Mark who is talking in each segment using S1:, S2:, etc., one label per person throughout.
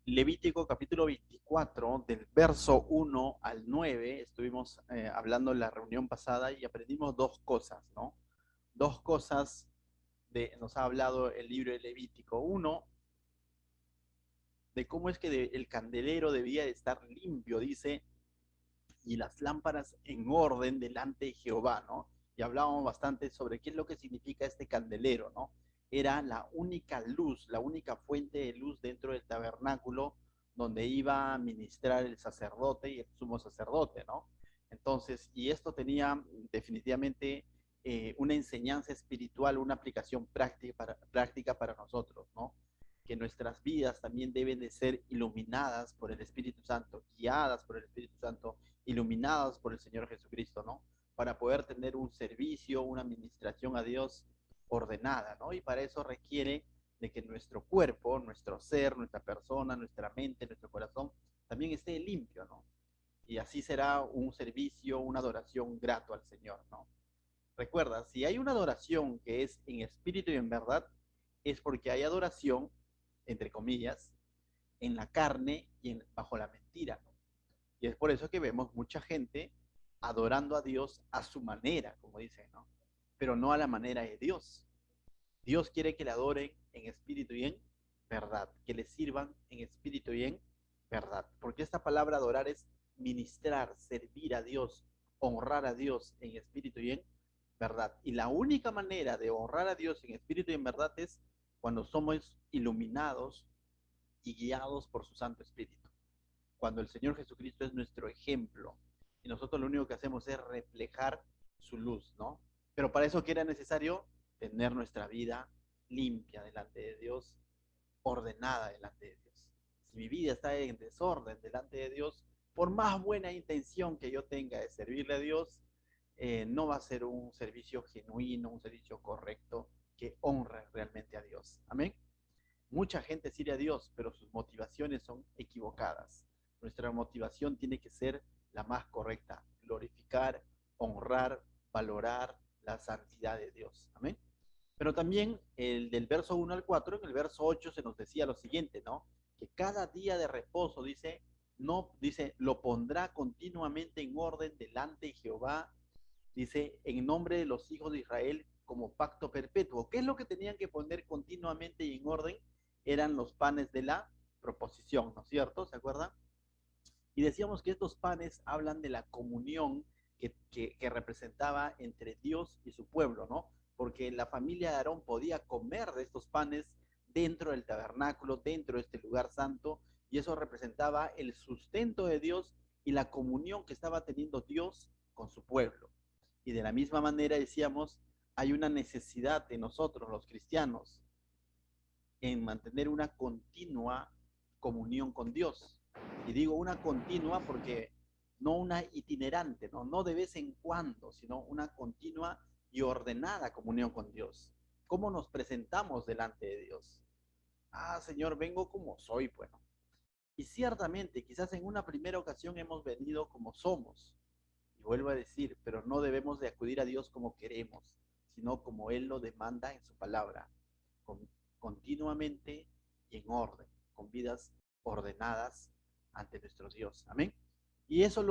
S1: Levítico capítulo 24, del verso 1 al 9, estuvimos hablando en la reunión pasada y aprendimos dos cosas, ¿no? Dos cosas nos ha hablado el libro de Levítico. Uno, de cómo es que el candelero debía de estar limpio, dice, y las lámparas en orden delante de Jehová, ¿no? Y hablábamos bastante sobre qué es lo que significa este candelero, ¿no? Era la única luz, la única fuente de luz dentro del tabernáculo donde iba a ministrar el sacerdote y el sumo sacerdote, ¿no? Entonces, y esto tenía definitivamente una enseñanza espiritual, una aplicación práctica para nosotros, ¿no? Que nuestras vidas también deben de ser iluminadas por el Espíritu Santo, guiadas por el Espíritu Santo, iluminados por el Señor Jesucristo, ¿no? Para poder tener un servicio, una administración a Dios ordenada, ¿no? Y para eso requiere de que nuestro cuerpo, nuestro ser, nuestra persona, nuestra mente, nuestro corazón también esté limpio, ¿no? Y así será un servicio, una adoración grato al Señor, ¿no? Recuerda, si hay una adoración que es en espíritu y en verdad, es porque hay adoración, entre comillas, en la carne y bajo la mentira, ¿no? Y es por eso que vemos mucha gente adorando a Dios a su manera, como dicen, ¿no? Pero no a la manera de Dios. Dios quiere que le adoren en espíritu y en verdad, que le sirvan en espíritu y en verdad. Porque esta palabra adorar es ministrar, servir a Dios, honrar a Dios en espíritu y en verdad. Y la única manera de honrar a Dios en espíritu y en verdad es cuando somos iluminados y guiados por su Santo Espíritu, cuando el Señor Jesucristo es nuestro ejemplo y nosotros lo único que hacemos es reflejar su luz, ¿no? Pero para eso que era necesario tener nuestra vida limpia delante de Dios, ordenada delante de Dios. Si mi vida está en desorden delante de Dios, por más buena intención que yo tenga de servirle a Dios, no va a ser un servicio genuino, un servicio correcto que honre realmente a Dios. Amén. Mucha gente sirve a Dios, pero sus motivaciones son equivocadas. Nuestra motivación tiene que ser la más correcta, glorificar, honrar, valorar la santidad de Dios. Amén. Pero también el del verso 1 al 4, en el verso 8 se nos decía lo siguiente, ¿no? Que cada día de reposo, dice, no, dice, lo pondrá continuamente en orden delante de Jehová, dice, en nombre de los hijos de Israel como pacto perpetuo. ¿Qué es lo que tenían que poner continuamente y en orden? Eran los panes de la proposición, ¿no es cierto? ¿Se acuerdan? Y decíamos que estos panes hablan de la comunión que representaba entre Dios y su pueblo, ¿no? Porque la familia de Aarón podía comer de estos panes dentro del tabernáculo, dentro de este lugar santo, y eso representaba el sustento de Dios y la comunión que estaba teniendo Dios con su pueblo. Y de la misma manera decíamos, hay una necesidad de nosotros, los cristianos, en mantener una continua comunión con Dios. Y digo una continua porque no una itinerante, ¿no? No de vez en cuando, sino una continua y ordenada comunión con Dios. ¿Cómo nos presentamos delante de Dios? Ah, Señor, vengo como soy, bueno. Y ciertamente, quizás en una primera ocasión hemos venido como somos. Y vuelvo a decir, pero no debemos de acudir a Dios como queremos, sino como Él lo demanda en su palabra, con, continuamente y en orden, con vidas ordenadas ante nuestro Dios. Amén. Y eso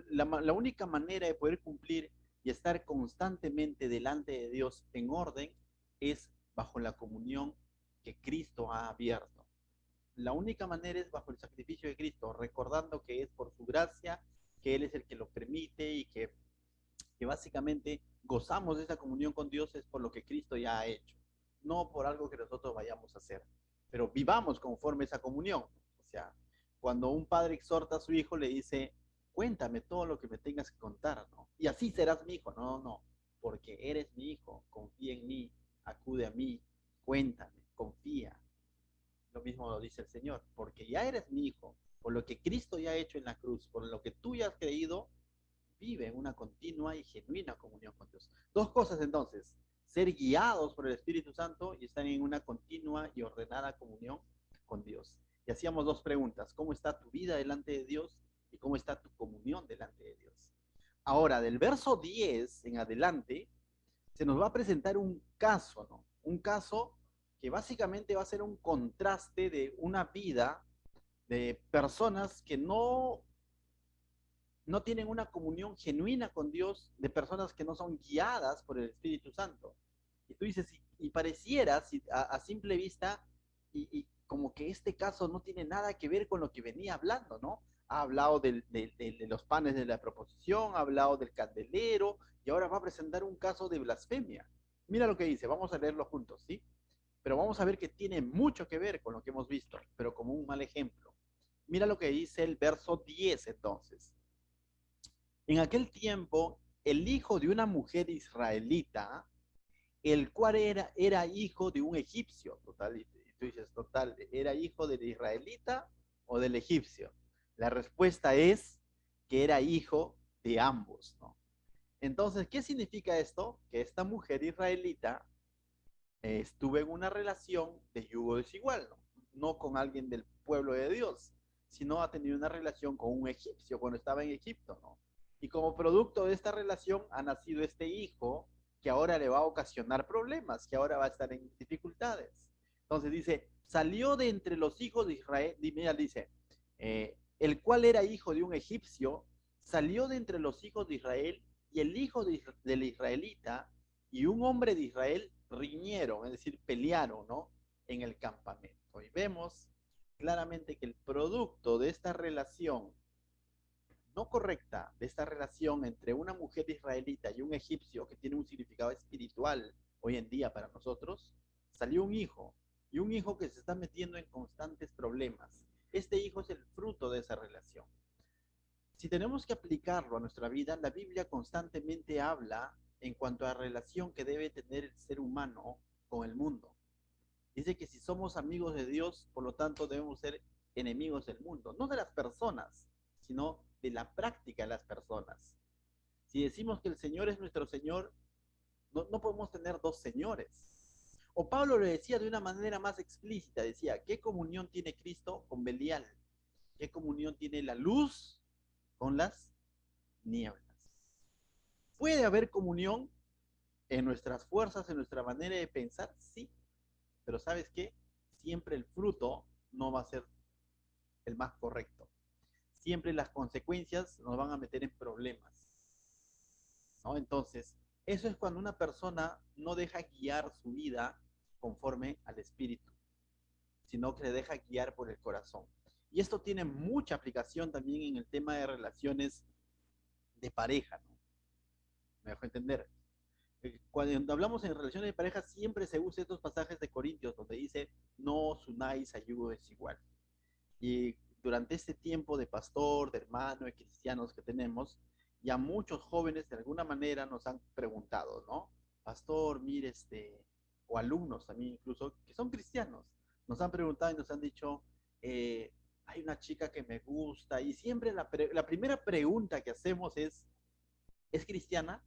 S1: la única manera de poder cumplir y estar constantemente delante de Dios en orden es bajo la comunión que Cristo ha abierto. La única manera es bajo el sacrificio de Cristo, recordando que es por su gracia, que Él es el que lo permite y que básicamente gozamos de esa comunión con Dios es por lo que Cristo ya ha hecho, no por algo que nosotros vayamos a hacer, pero vivamos conforme a esa comunión. O sea, cuando un padre exhorta a su hijo, le dice, cuéntame todo lo que me tengas que contar, ¿no? Y así serás mi hijo. No, no, no, porque eres mi hijo, confía en mí, acude a mí, cuéntame, confía. Lo mismo lo dice el Señor, porque ya eres mi hijo, por lo que Cristo ya ha hecho en la cruz, por lo que tú ya has creído, vive en una continua y genuina comunión con Dios. Dos cosas entonces, ser guiados por el Espíritu Santo y estar en una continua y ordenada comunión con Dios. Y hacíamos dos preguntas, ¿cómo está tu vida delante de Dios y cómo está tu comunión delante de Dios? Ahora, del verso 10 en adelante, se nos va a presentar un caso, ¿no? Un caso que básicamente va a ser un contraste de una vida de personas que no tienen una comunión genuina con Dios, de personas que no son guiadas por el Espíritu Santo. Y tú dices, y pareciera a simple vista, y como que este caso no tiene nada que ver con lo que venía hablando, ¿no? Ha hablado de los panes de la proposición, ha hablado del candelero, y ahora va a presentar un caso de blasfemia. Mira lo que dice, vamos a leerlo juntos, ¿sí? Pero vamos a ver que tiene mucho que ver con lo que hemos visto, pero como un mal ejemplo. Mira lo que dice el verso 10 entonces. En aquel tiempo, el hijo de una mujer israelita, el cual era hijo de un egipcio, total, y tú dices, total, ¿era hijo del israelita o del egipcio? La respuesta es que era hijo de ambos, ¿no? Entonces, ¿qué significa esto? Que esta mujer israelita estuvo en una relación de yugo desigual, ¿no? No con alguien del pueblo de Dios, sino ha tenido una relación con un egipcio cuando estaba en Egipto, ¿no? Y como producto de esta relación ha nacido este hijo que ahora le va a ocasionar problemas, que ahora va a estar en dificultades. Entonces dice, salió de entre los hijos de Israel, mira, dice, el cual era hijo de un egipcio, salió de entre los hijos de Israel y el hijo del israelita y un hombre de Israel riñeron, es decir, pelearon, ¿no? En el campamento. Y vemos claramente que el producto de esta relación no correcta, de esta relación entre una mujer israelita y un egipcio que tiene un significado espiritual hoy en día para nosotros, salió un hijo, y un hijo que se está metiendo en constantes problemas. Este hijo es el fruto de esa relación. Si tenemos que aplicarlo a nuestra vida, la Biblia constantemente habla en cuanto a la relación que debe tener el ser humano con el mundo. Dice que si somos amigos de Dios, por lo tanto debemos ser enemigos del mundo, no de las personas, sino de la práctica de las personas. Si decimos que el Señor es nuestro Señor, no podemos tener dos señores. O Pablo lo decía de una manera más explícita, decía, ¿qué comunión tiene Cristo con Belial? ¿Qué comunión tiene la luz con las nieblas? ¿Puede haber comunión en nuestras fuerzas, en nuestra manera de pensar? Sí, pero ¿sabes qué? Siempre el fruto no va a ser el más correcto. Siempre las consecuencias nos van a meter en problemas, ¿no? Entonces, eso es cuando una persona no deja guiar su vida conforme al espíritu, sino que se deja guiar por el corazón. Y esto tiene mucha aplicación también en el tema de relaciones de pareja, ¿no? ¿Me dejo entender? Cuando hablamos en relaciones de pareja, siempre se usa estos pasajes de Corintios donde dice, no os unáis a yugo desigual. Y durante este tiempo de pastor, de hermano, de cristianos que tenemos, ya muchos jóvenes de alguna manera nos han preguntado, ¿no? Pastor, mire, o alumnos también incluso, que son cristianos, nos han preguntado y nos han dicho, hay una chica que me gusta, y siempre la primera pregunta que hacemos ¿es cristiana?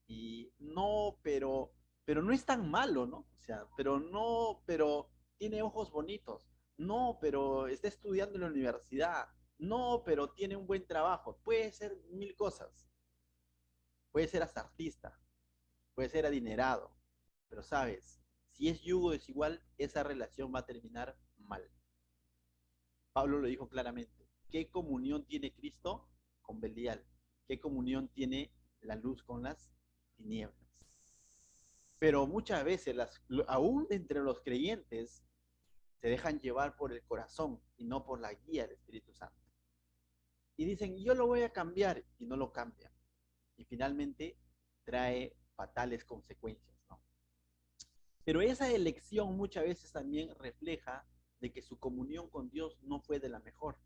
S1: Y no, pero no es tan malo, ¿no? O sea, pero no, pero tiene ojos bonitos. No, pero está estudiando en la universidad. No, pero tiene un buen trabajo. Puede ser mil cosas. Puede ser hasta artista. Puede ser adinerado. Pero sabes, si es yugo desigual, esa relación va a terminar mal. Pablo lo dijo claramente. ¿Qué comunión tiene Cristo con Belial? ¿Qué comunión tiene la luz con las tinieblas? Pero muchas veces, aún entre los creyentes, se dejan llevar por el corazón y no por la guía del Espíritu Santo. Y dicen, yo lo voy a cambiar y no lo cambian. Y finalmente trae fatales consecuencias, ¿no? Pero esa elección muchas veces también refleja de que su comunión con Dios no fue de la mejor,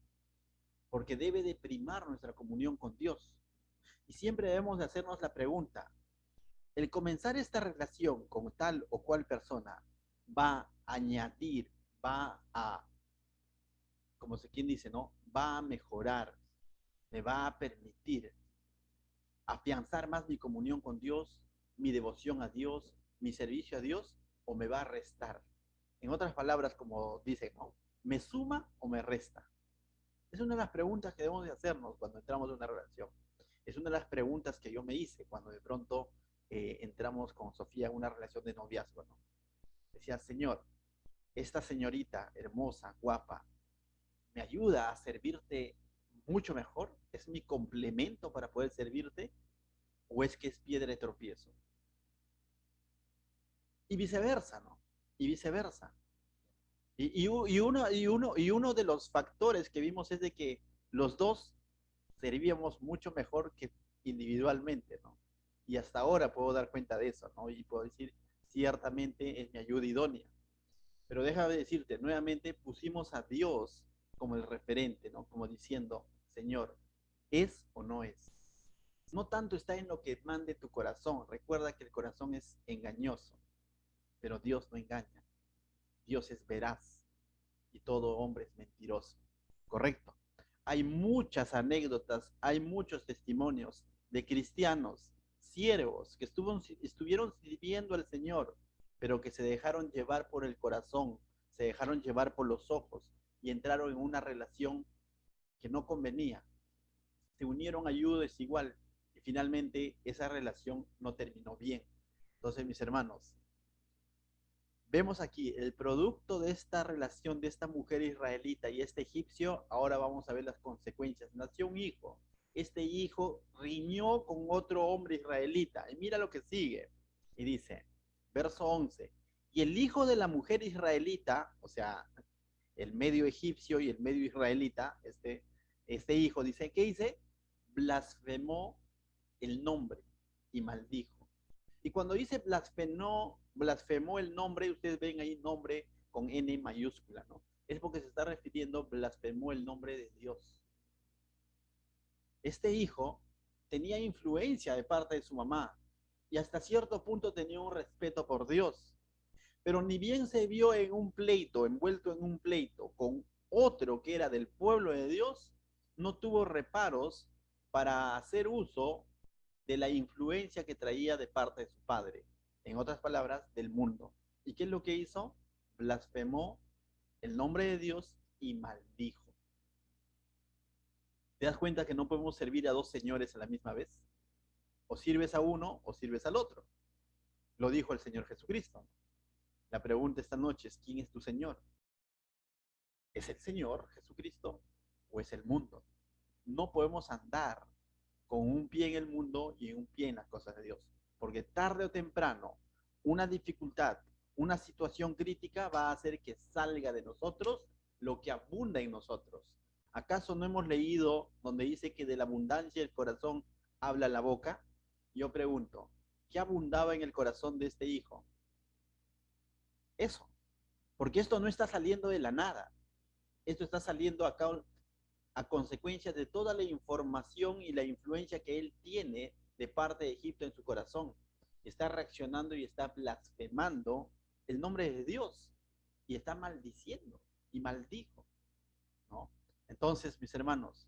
S1: porque debe de primar nuestra comunión con Dios. Y siempre debemos de hacernos la pregunta, el comenzar esta relación con tal o cual persona va a añadir, va a, como se quien dice, ¿no? Va a mejorar, me va a permitir afianzar más mi comunión con Dios, mi devoción a Dios, mi servicio a Dios, o me va a restar. En otras palabras, como dicen, ¿no? ¿Me suma o me resta? Es una de las preguntas que debemos de hacernos cuando entramos en una relación. Es una de las preguntas que yo me hice cuando de pronto entramos con Sofía en una relación de noviazgo, ¿no? Decía, Señor, esta señorita hermosa, guapa, me ayuda a servirte mucho mejor? ¿Es mi complemento para poder servirte? ¿O es que es piedra de tropiezo? Y viceversa, ¿no? Y viceversa. Y uno de los factores que vimos es de que los dos servíamos mucho mejor que individualmente, ¿no? Y hasta ahora puedo dar cuenta de eso, ¿no? Y puedo decir, ciertamente es mi ayuda idónea. Pero déjame decirte, nuevamente pusimos a Dios como el referente, ¿no? Como diciendo, Señor, ¿es o no es? No tanto está en lo que mande tu corazón. Recuerda que el corazón es engañoso, pero Dios no engaña. Dios es veraz y todo hombre es mentiroso. ¿Correcto? Hay muchas anécdotas, hay muchos testimonios de cristianos, siervos, que estuvieron sirviendo al Señor, pero que se dejaron llevar por el corazón, se dejaron llevar por los ojos y entraron en una relación que no convenía. Se unieron a ayuda desigual y finalmente esa relación no terminó bien. Entonces, mis hermanos, vemos aquí el producto de esta relación de esta mujer israelita y este egipcio. Ahora vamos a ver las consecuencias. Nació un hijo. Este hijo riñó con otro hombre israelita. Y mira lo que sigue. Y dice, verso 11. Y el hijo de la mujer israelita, o sea, el medio egipcio y el medio israelita, este hijo, dice, ¿qué dice? Blasfemó el nombre y maldijo. Y cuando dice blasfemó el nombre, ustedes ven ahí nombre con N mayúscula, ¿no? Es porque se está refiriendo, blasfemó el nombre de Dios. Este hijo tenía influencia de parte de su mamá y hasta cierto punto tenía un respeto por Dios. Pero ni bien se vio en un pleito, envuelto en un pleito con otro que era del pueblo de Dios, no tuvo reparos para hacer uso de la influencia que traía de parte de su padre, en otras palabras, del mundo. ¿Y qué es lo que hizo? Blasfemó el nombre de Dios y maldijo. ¿Te das cuenta que no podemos servir a dos señores a la misma vez? O sirves a uno o sirves al otro. Lo dijo el Señor Jesucristo. La pregunta esta noche es, ¿quién es tu Señor? ¿Es el Señor Jesucristo o es el mundo? No podemos andar con un pie en el mundo y un pie en las cosas de Dios, porque tarde o temprano una dificultad, una situación crítica va a hacer que salga de nosotros lo que abunda en nosotros. ¿Acaso no hemos leído donde dice que de la abundancia del corazón habla la boca? Yo pregunto, ¿qué abundaba en el corazón de este hijo? Eso, porque esto no está saliendo de la nada, esto está saliendo acá a consecuencia de toda la información y la influencia que él tiene de parte de Egipto en su corazón. Está reaccionando y está blasfemando el nombre de Dios y está maldiciendo y maldijo, ¿no? Entonces, mis hermanos,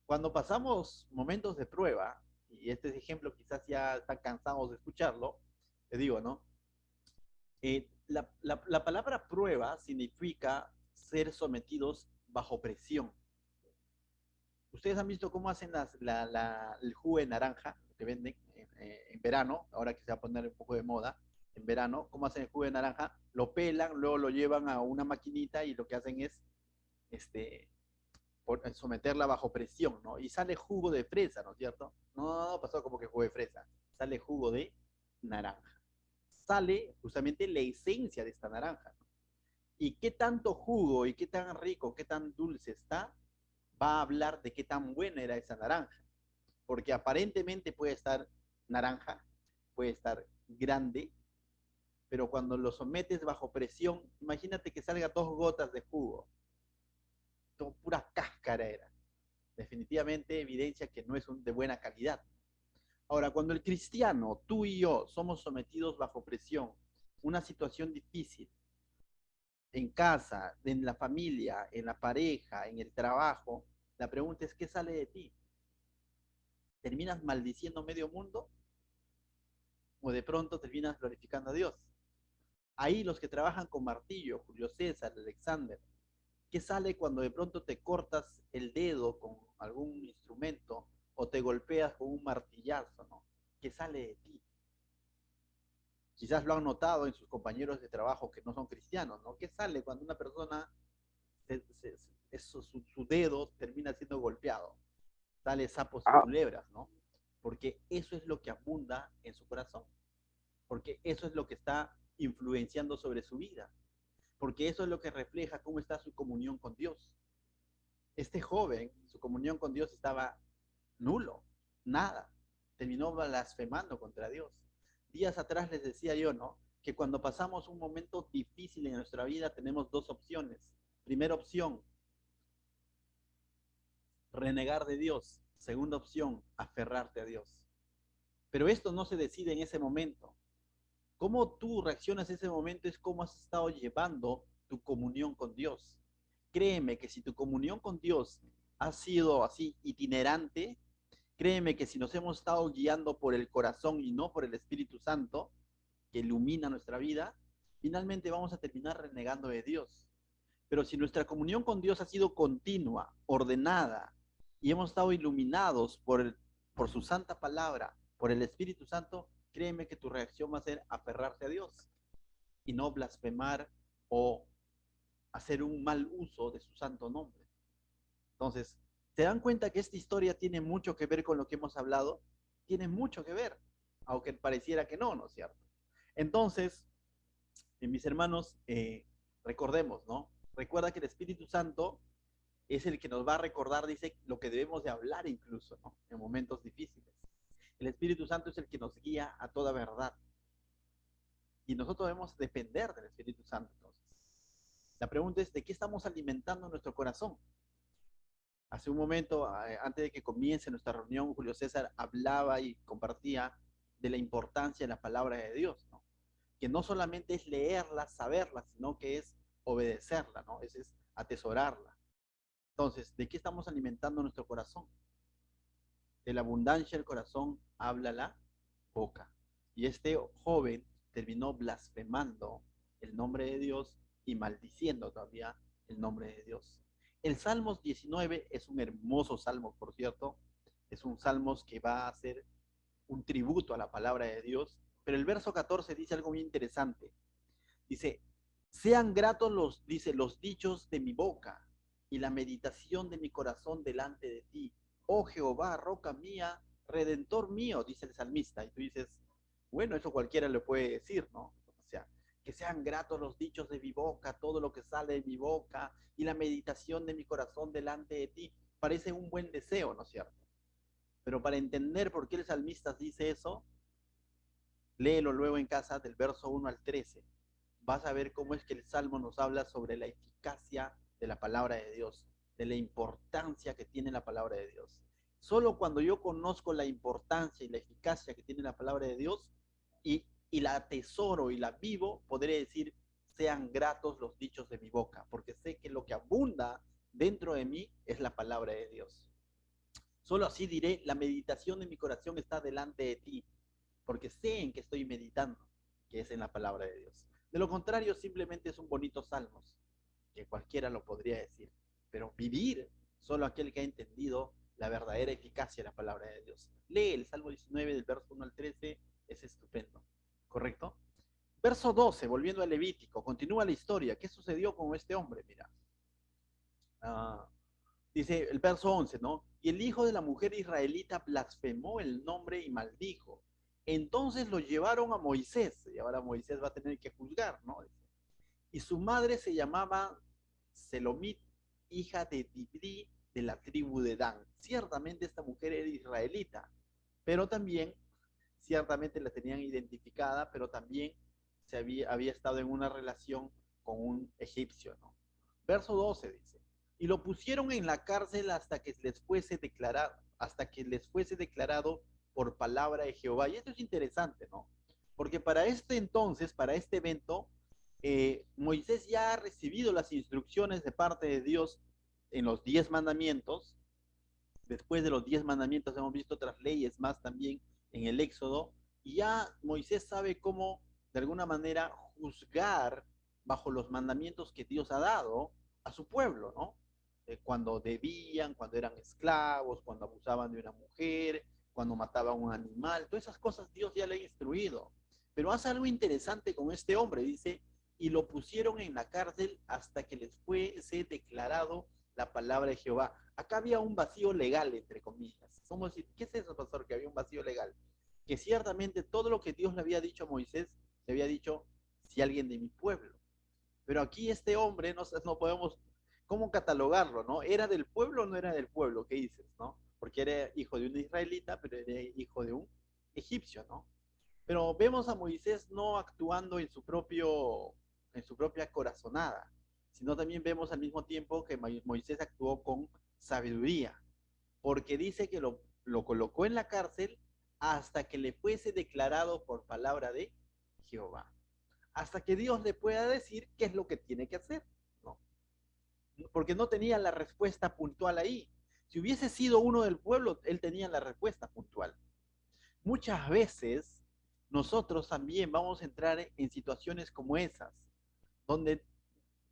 S1: cuando pasamos momentos de prueba, y este ejemplo quizás ya están cansados de escucharlo, te digo, ¿no? La palabra prueba significa ser sometidos bajo presión. Ustedes han visto cómo hacen el jugo de naranja que venden en verano, ahora que se va a poner un poco de moda, en verano, cómo hacen el jugo de naranja, lo pelan, luego lo llevan a una maquinita y lo que hacen es este, someterla bajo presión, ¿no? Y sale jugo de fresa, ¿no es cierto? No pasó como que jugo de fresa, sale jugo de naranja. Sale justamente la esencia de esta naranja, ¿no? Y qué tanto jugo y qué tan rico, qué tan dulce está, va a hablar de qué tan buena era esa naranja. Porque aparentemente puede estar naranja, puede estar grande, pero cuando lo sometes bajo presión, imagínate que salga 2 gotas de jugo, todo pura cáscara era. Definitivamente evidencia que no es de buena calidad. Ahora, cuando el cristiano, tú y yo, somos sometidos bajo presión, una situación difícil, en casa, en la familia, en la pareja, en el trabajo, la pregunta es, ¿qué sale de ti? ¿Terminas maldiciendo medio mundo o de pronto terminas glorificando a Dios? Ahí los que trabajan con martillo, Julio César, Alexander, ¿qué sale cuando de pronto te cortas el dedo con algún instrumento o te golpeas con un martillazo, ¿no? ¿Qué sale de ti? Quizás lo han notado en sus compañeros de trabajo que no son cristianos, ¿no? ¿Qué sale cuando una persona eso, su dedo termina siendo golpeado. Sale sapos y
S2: Ah,
S1: culebras, ¿no? Porque eso es lo que abunda en su corazón, porque eso es lo que está influenciando sobre su vida, porque eso es lo que refleja cómo está su comunión con Dios. Este joven, su comunión con Dios estaba nulo, nada, terminó blasfemando contra Dios. Días atrás les decía yo, ¿no? Que cuando pasamos un momento difícil en nuestra vida tenemos dos opciones. Primera opción, renegar de Dios. Segunda opción, aferrarte a Dios. Pero esto no se decide en ese momento. Cómo tú reaccionas en ese momento es cómo has estado llevando tu comunión con Dios. Créeme que si tu comunión con Dios ha sido así itinerante, créeme que si nos hemos estado guiando por el corazón y no por el Espíritu Santo, que ilumina nuestra vida, finalmente vamos a terminar renegando de Dios. Pero si nuestra comunión con Dios ha sido continua, ordenada, y hemos estado iluminados por su santa palabra, por el Espíritu Santo, créeme que tu reacción va a ser aferrarte a Dios y no blasfemar o hacer un mal uso de su santo nombre. Entonces, ¿se dan cuenta que esta historia tiene mucho que ver con lo que hemos hablado? Tiene mucho que ver, aunque pareciera que no, ¿no es cierto? Entonces, mis hermanos, recordemos, ¿no? Recuerda que el Espíritu Santo es el que nos va a recordar, dice, lo que debemos de hablar incluso, ¿no? En momentos difíciles. El Espíritu Santo es el que nos guía a toda verdad. Y nosotros debemos depender del Espíritu Santo. Entonces, la pregunta es, ¿de qué estamos alimentando nuestro corazón? Hace un momento, antes de que comience nuestra reunión, Julio César hablaba y compartía de la importancia de la palabra de Dios, ¿no? Que no solamente es leerla, saberla, sino que es obedecerla, ¿no? Es atesorarla. Entonces, ¿de qué estamos alimentando nuestro corazón? De la abundancia del corazón habla la boca. Y este joven terminó blasfemando el nombre de Dios y maldiciendo todavía el nombre de Dios. El Salmos 19 es un hermoso salmo, por cierto. Es un salmos que va a ser un tributo a la palabra de Dios. Pero el verso 14 dice algo muy interesante. Dice, sean gratos dice, los dichos de mi boca y la meditación de mi corazón delante de ti. Oh Jehová, roca mía, redentor mío, dice el salmista. Y tú dices, bueno, eso cualquiera le puede decir, ¿no? O sea, que sean gratos los dichos de mi boca, todo lo que sale de mi boca y la meditación de mi corazón delante de ti. Parece un buen deseo, ¿no es cierto? Pero para entender por qué el salmista dice eso, léelo luego en casa del verso 1 al 13. Vas a ver cómo es que el Salmo nos habla sobre la eficacia de la palabra de Dios, de la importancia que tiene la palabra de Dios. Solo cuando yo conozco la importancia y la eficacia que tiene la palabra de Dios y la atesoro y la vivo, podré decir, sean gratos los dichos de mi boca, porque sé que lo que abunda dentro de mí es la palabra de Dios. Solo así diré, la meditación de mi corazón está delante de ti, porque sé en qué estoy meditando, que es en la palabra de Dios. De lo contrario, simplemente es un bonito salmos, que cualquiera lo podría decir, pero vivir solo aquel que ha entendido la verdadera eficacia de la palabra de Dios. Lee el Salmo 19 del verso 1 al 13, es estupendo, ¿correcto? Verso 12, volviendo al Levítico, continúa la historia. ¿Qué sucedió con este hombre? Mira, ah, dice el verso 11, ¿no? Y el hijo de la mujer israelita blasfemó el nombre y maldijo. Entonces lo llevaron a Moisés, y ahora Moisés va a tener que juzgar, ¿no? Y su madre se llamaba Selomit, hija de Dibri de la tribu de Dan. Ciertamente esta mujer era israelita, pero también, ciertamente la tenían identificada, pero también había estado en una relación con un egipcio, ¿no? Verso 12 dice, y lo pusieron en la cárcel hasta que les fuese declarado por palabra de Jehová. Y esto es interesante, ¿no? Porque para este entonces, para este evento, Moisés ya ha recibido las instrucciones de parte de Dios en los 10 mandamientos. Después de los 10 mandamientos hemos visto otras leyes más también en el Éxodo. Y ya Moisés sabe cómo, de alguna manera, juzgar bajo los mandamientos que Dios ha dado a su pueblo, ¿no? Cuando debían, cuando eran esclavos, cuando abusaban de una mujer, cuando mataban un animal, todas esas cosas Dios ya le ha instruido. Pero hace algo interesante con este hombre, dice, y lo pusieron en la cárcel hasta que les fuese declarado la palabra de Jehová. Acá había un vacío legal, entre comillas. Somos decir, ¿qué es eso, pastor? Que había un vacío legal. Que ciertamente todo lo que Dios le había dicho a Moisés, le había dicho, si alguien de mi pueblo. Pero aquí este hombre, no podemos, ¿cómo catalogarlo, no? ¿Era del pueblo o no era del pueblo? ¿Qué dices, no? Porque era hijo de un israelita, pero era hijo de un egipcio, ¿no? Pero vemos a Moisés no actuando en su propia corazonada, sino también vemos al mismo tiempo que Moisés actuó con sabiduría, porque dice que lo colocó en la cárcel hasta que le fuese declarado por palabra de Jehová, hasta que Dios le pueda decir qué es lo que tiene que hacer, ¿no? Porque no tenía la respuesta puntual ahí. Si hubiese sido uno del pueblo, él tenía la respuesta puntual. Muchas veces nosotros también vamos a entrar en situaciones como esas, donde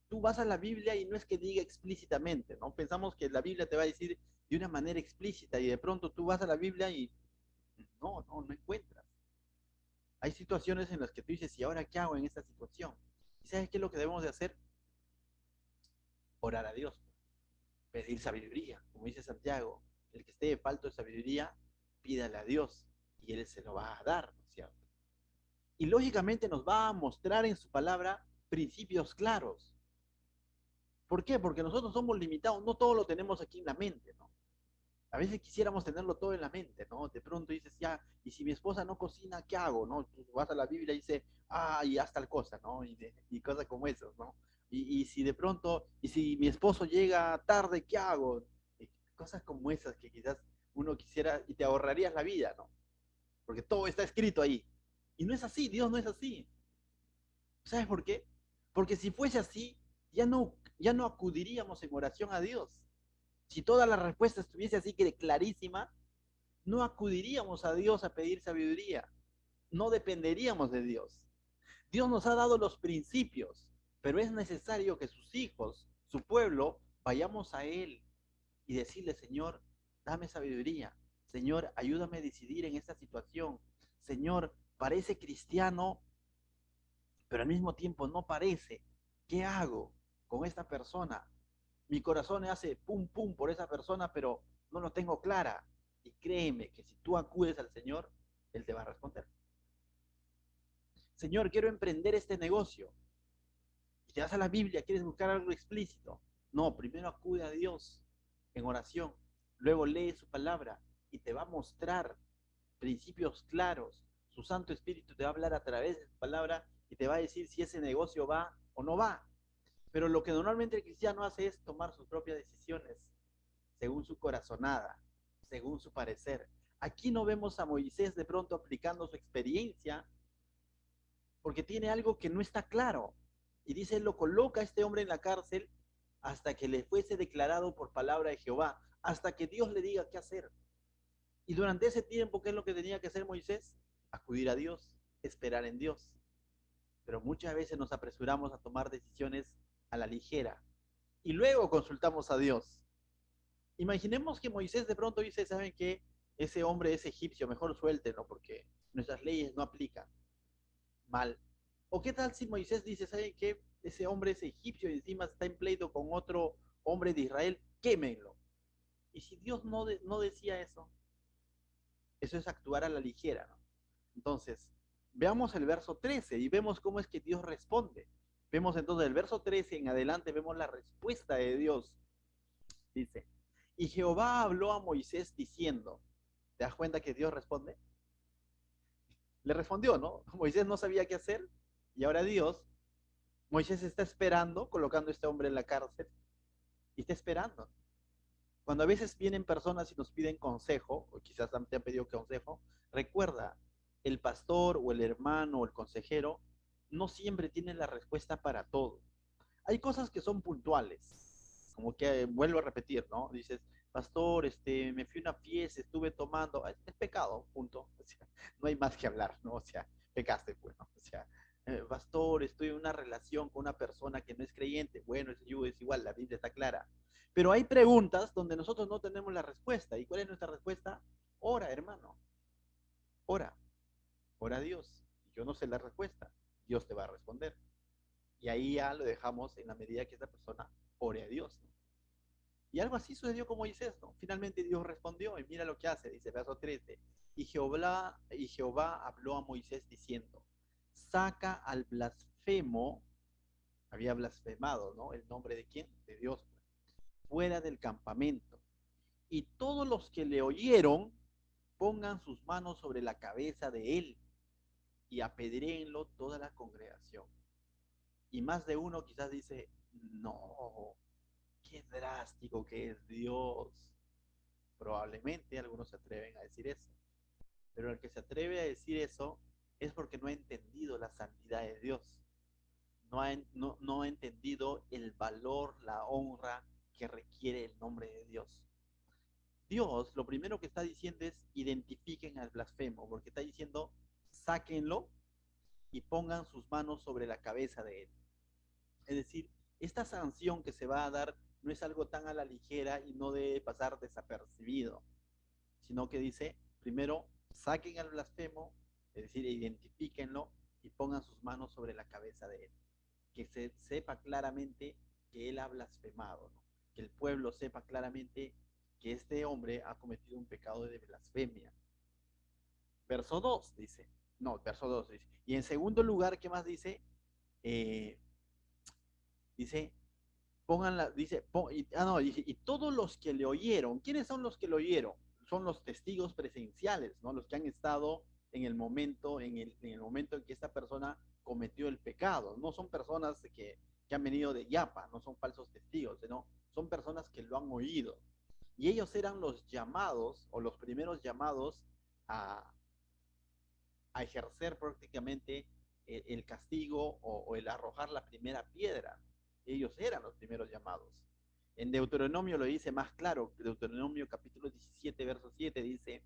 S1: tú vas a la Biblia y no es que diga explícitamente, ¿no? Pensamos que la Biblia te va a decir de una manera explícita y de pronto tú vas a la Biblia y no encuentras. Hay situaciones en las que tú dices, ¿y ahora qué hago en esta situación? ¿Y sabes qué es lo que debemos de hacer? Orar a Dios, pedir sabiduría, como dice Santiago, el que esté de falto de sabiduría, pídale a Dios y Él se lo va a dar, ¿no es cierto? Y lógicamente nos va a mostrar en su palabra principios claros. ¿Por qué? Porque nosotros somos limitados, no todo lo tenemos aquí en la mente, ¿no? A veces quisiéramos tenerlo todo en la mente, ¿no? De pronto dices, ya, y si mi esposa no cocina, ¿qué hago? ¿No? Tú vas a la Biblia y dice, y haz tal cosa, ¿no? Y cosas como esas, ¿no? Y si de pronto, y si mi esposo llega tarde, ¿qué hago? Y cosas como esas que quizás uno quisiera y te ahorrarías la vida, ¿no? Porque todo está escrito ahí. Y no es así, Dios no es así. ¿Sabes por qué? Porque si fuese así, ya no acudiríamos en oración a Dios. Si toda la respuesta estuviese así que clarísima, no acudiríamos a Dios a pedir sabiduría. No dependeríamos de Dios. Dios nos ha dado los principios, pero es necesario que sus hijos, su pueblo, vayamos a Él y decirle, Señor, dame sabiduría. Señor, ayúdame a decidir en esta situación. Señor, parece cristiano, pero al mismo tiempo no parece. ¿Qué hago con esta persona? Mi corazón hace pum pum por esa persona, pero no lo tengo clara. Y créeme que si tú acudes al Señor, Él te va a responder. Señor, quiero emprender este negocio. Y te vas a la Biblia, quieres buscar algo explícito. No, primero acude a Dios en oración. Luego lee su palabra y te va a mostrar principios claros. Su Santo Espíritu te va a hablar a través de su palabra y te va a decir si ese negocio va o no va. Pero lo que normalmente el cristiano hace es tomar sus propias decisiones según su corazonada, según su parecer. Aquí no vemos a Moisés de pronto aplicando su experiencia porque tiene algo que no está claro. Y dice, lo coloca a este hombre en la cárcel hasta que le fuese declarado por palabra de Jehová, hasta que Dios le diga qué hacer. Y durante ese tiempo, ¿qué es lo que tenía que hacer Moisés? Acudir a Dios, esperar en Dios. Pero muchas veces nos apresuramos a tomar decisiones a la ligera y luego consultamos a Dios. Imaginemos que Moisés de pronto dice, ¿saben qué? Ese hombre es egipcio, mejor suéltenlo porque nuestras leyes no aplican. Mal. ¿O qué tal si Moisés dice, ¿saben qué? Ese hombre es egipcio y encima está en pleito con otro hombre de Israel, quémenlo. Y si Dios no decía eso es actuar a la ligera, ¿no? Entonces, veamos el verso 13 y vemos cómo es que Dios responde. Vemos entonces el verso 13 en adelante, vemos la respuesta de Dios. Dice, y Jehová habló a Moisés diciendo, ¿te das cuenta que Dios responde? Le respondió, ¿no? Moisés no sabía qué hacer y ahora Dios, Moisés está esperando, colocando a este hombre en la cárcel y está esperando. Cuando a veces vienen personas y nos piden consejo, o quizás te han pedido consejo, recuerda, el pastor o el hermano o el consejero no siempre tiene la respuesta para todo. Hay cosas que son puntuales, como que vuelvo a repetir, ¿no? Dices, pastor, me fui a una fiesta, estuve tomando, es pecado, punto. O sea, no hay más que hablar, ¿no? O sea, pecaste, pues, ¿no? O sea, pastor, estoy en una relación con una persona que no es creyente, bueno, es igual, la Biblia está clara. Pero hay preguntas donde nosotros no tenemos la respuesta. ¿Y cuál es nuestra respuesta? Ora, hermano, ora, ora a Dios. Si yo no sé la respuesta, Dios te va a responder. Y ahí ya lo dejamos en la medida que esa persona ore a Dios, ¿no? Y algo así sucedió con Moisés, ¿no? Finalmente Dios respondió y mira lo que hace, dice verso 13. Y Jehová habló a Moisés diciendo, saca al blasfemo, había blasfemado, ¿no? ¿El nombre de quién? De Dios, fuera del campamento. Y todos los que le oyeron pongan sus manos sobre la cabeza de él y apedréenlo toda la congregación. Y más de uno quizás dice, no, qué drástico que es Dios. Probablemente algunos se atreven a decir eso. Pero el que se atreve a decir eso es porque no ha entendido la santidad de Dios. No ha entendido el valor, la honra que requiere el nombre de Dios. Dios lo primero que está diciendo es identifiquen al blasfemo, porque está diciendo sáquenlo y pongan sus manos sobre la cabeza de él. Es decir, esta sanción que se va a dar no es algo tan a la ligera y no debe pasar desapercibido, sino que dice, primero, saquen al blasfemo, es decir, identifíquenlo y pongan sus manos sobre la cabeza de él. Que se sepa claramente que él ha blasfemado, ¿no? Que el pueblo sepa claramente que este hombre ha cometido un pecado de blasfemia. Verso 2 dice, no, verso 2 dice, y en segundo lugar, ¿qué más dice? Eh, dice, pónganla, dice, no, dice, y todos los que le oyeron, ¿quiénes son los que le oyeron? Son los testigos presenciales, ¿no? Los que han estado en el momento en que esta persona cometió el pecado. No son personas que han venido de Yapa, no son falsos testigos, ¿no? Son personas que lo han oído. Y ellos eran los llamados, o los primeros llamados a, a ejercer prácticamente el castigo o el arrojar la primera piedra. Ellos eran los primeros llamados. En Deuteronomio lo dice más claro, Deuteronomio capítulo 17, verso 7 dice,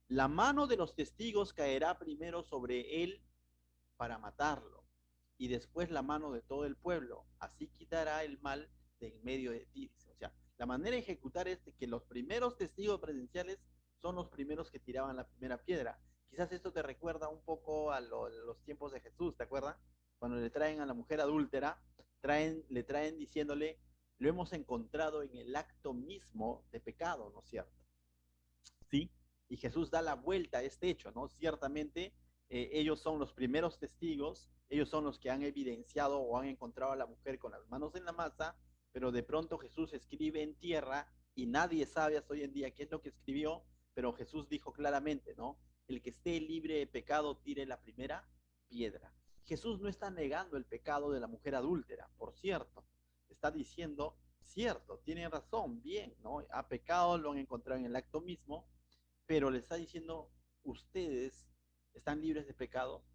S1: la mano de los testigos caerá primero sobre él para matarlo, y después la mano de todo el pueblo, así quitará el mal de en medio de ti. O sea, la manera de ejecutar es que los primeros testigos presenciales son los primeros que tiraban la primera piedra. Quizás esto te recuerda un poco a los tiempos de Jesús, ¿te acuerdas? Cuando le traen a la mujer adúltera, le traen diciéndole, lo hemos encontrado en el acto mismo de pecado, ¿no es cierto? ¿Sí? Y Jesús da la vuelta a este hecho, ¿no? Ciertamente ellos son los primeros testigos, ellos son los que han evidenciado o han encontrado a la mujer con las manos en la masa, pero de pronto Jesús escribe en tierra y nadie sabe hasta hoy en día qué es lo que escribió, pero Jesús dijo claramente, ¿no? El que esté libre de pecado tire la primera piedra. Jesús no está negando el pecado de la mujer adúltera, por cierto, está diciendo, cierto, tiene razón, bien, ¿no? Ha pecado, lo han encontrado en el acto mismo, pero le está diciendo, ustedes están libres de pecado,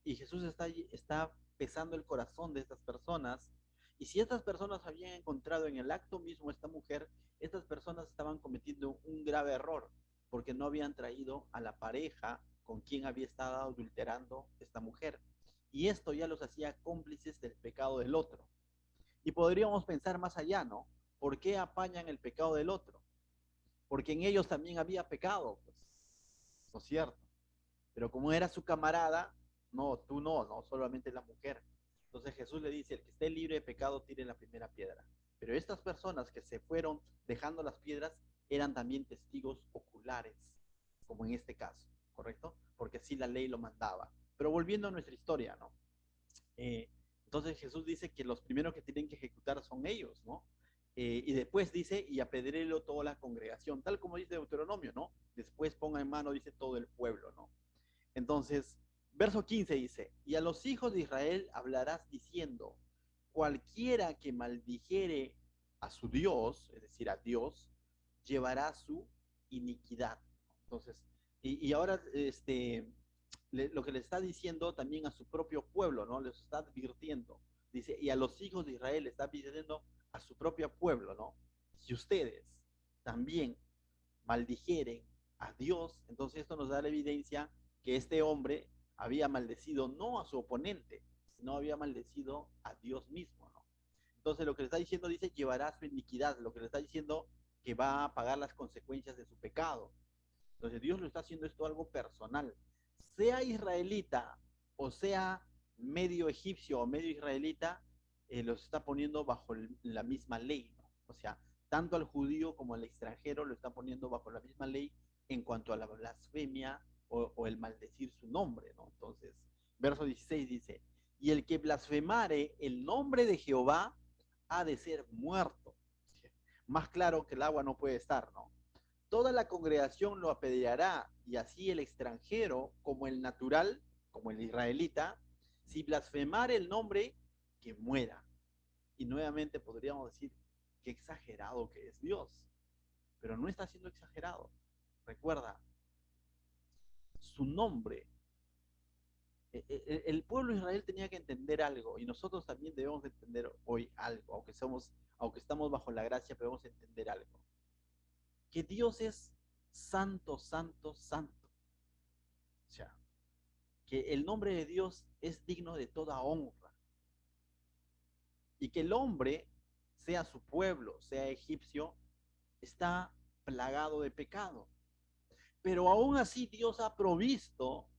S1: y Jesús está pesando el corazón de estas personas, y si estas personas habían encontrado en el acto mismo a esta mujer, estas personas estaban cometiendo un grave error, porque no habían traído a la pareja con quien había estado adulterando esta mujer. Y esto ya los hacía cómplices del pecado del otro. Y podríamos pensar más allá, ¿no? ¿Por qué apañan el pecado del otro? Porque en ellos también había pecado, pues, ¿no es cierto? Pero como era su camarada, no, tú no, no, solamente la mujer. Entonces Jesús le dice, el que esté libre de pecado tire la primera piedra. Pero estas personas que se fueron dejando las piedras eran también testigos oculares, como en este caso, ¿correcto? Porque así la ley lo mandaba. Pero volviendo a nuestra historia, ¿no? Eh, entonces Jesús dice que los primeros que tienen que ejecutar son ellos, ¿no? Y después dice, y apedréelo toda la congregación, tal como dice Deuteronomio, ¿no? Después ponga en mano, dice, todo el pueblo, ¿no? Entonces, verso 15 dice, y a los hijos de Israel hablarás diciendo, cualquiera que maldijere a su Dios, es decir, a Dios, llevará su iniquidad. Entonces, y ahora lo que le está diciendo también a su propio pueblo, ¿no? Les está advirtiendo. Dice, y a los hijos de Israel le está advirtiendo a su propio pueblo, ¿no? Si ustedes también maldijeren a Dios, entonces esto nos da la evidencia que este hombre había maldecido no a su oponente, sino había maldecido a Dios mismo, ¿no? Entonces lo que le está diciendo dice, llevará su iniquidad, lo que le está diciendo que va a pagar las consecuencias de su pecado. Entonces Dios lo está haciendo esto algo personal. Sea israelita o sea medio egipcio o medio israelita, los está poniendo bajo la misma ley, ¿no? O sea, Tanto al judío como al extranjero lo está poniendo bajo la misma ley en cuanto a la blasfemia o el maldecir su nombre, ¿no? Entonces, verso 16 dice, y el que blasfemare el nombre de Jehová ha de ser muerto. Más claro que el agua no puede estar, ¿no? Toda la congregación lo apedreará, y así el extranjero como el natural, como el israelita, si blasfemare el nombre, que muera. Y nuevamente podríamos decir, qué exagerado que es Dios. Pero no está siendo exagerado. Recuerda, su nombre, el pueblo de Israel tenía que entender algo, y nosotros también debemos entender hoy algo, aunque estamos bajo la gracia, debemos entender algo. Que Dios es santo, santo, santo. O sea, que el nombre de Dios es digno de toda honra. Y que el hombre, sea su pueblo, sea egipcio, está plagado de pecado. Pero aún así Dios ha provisto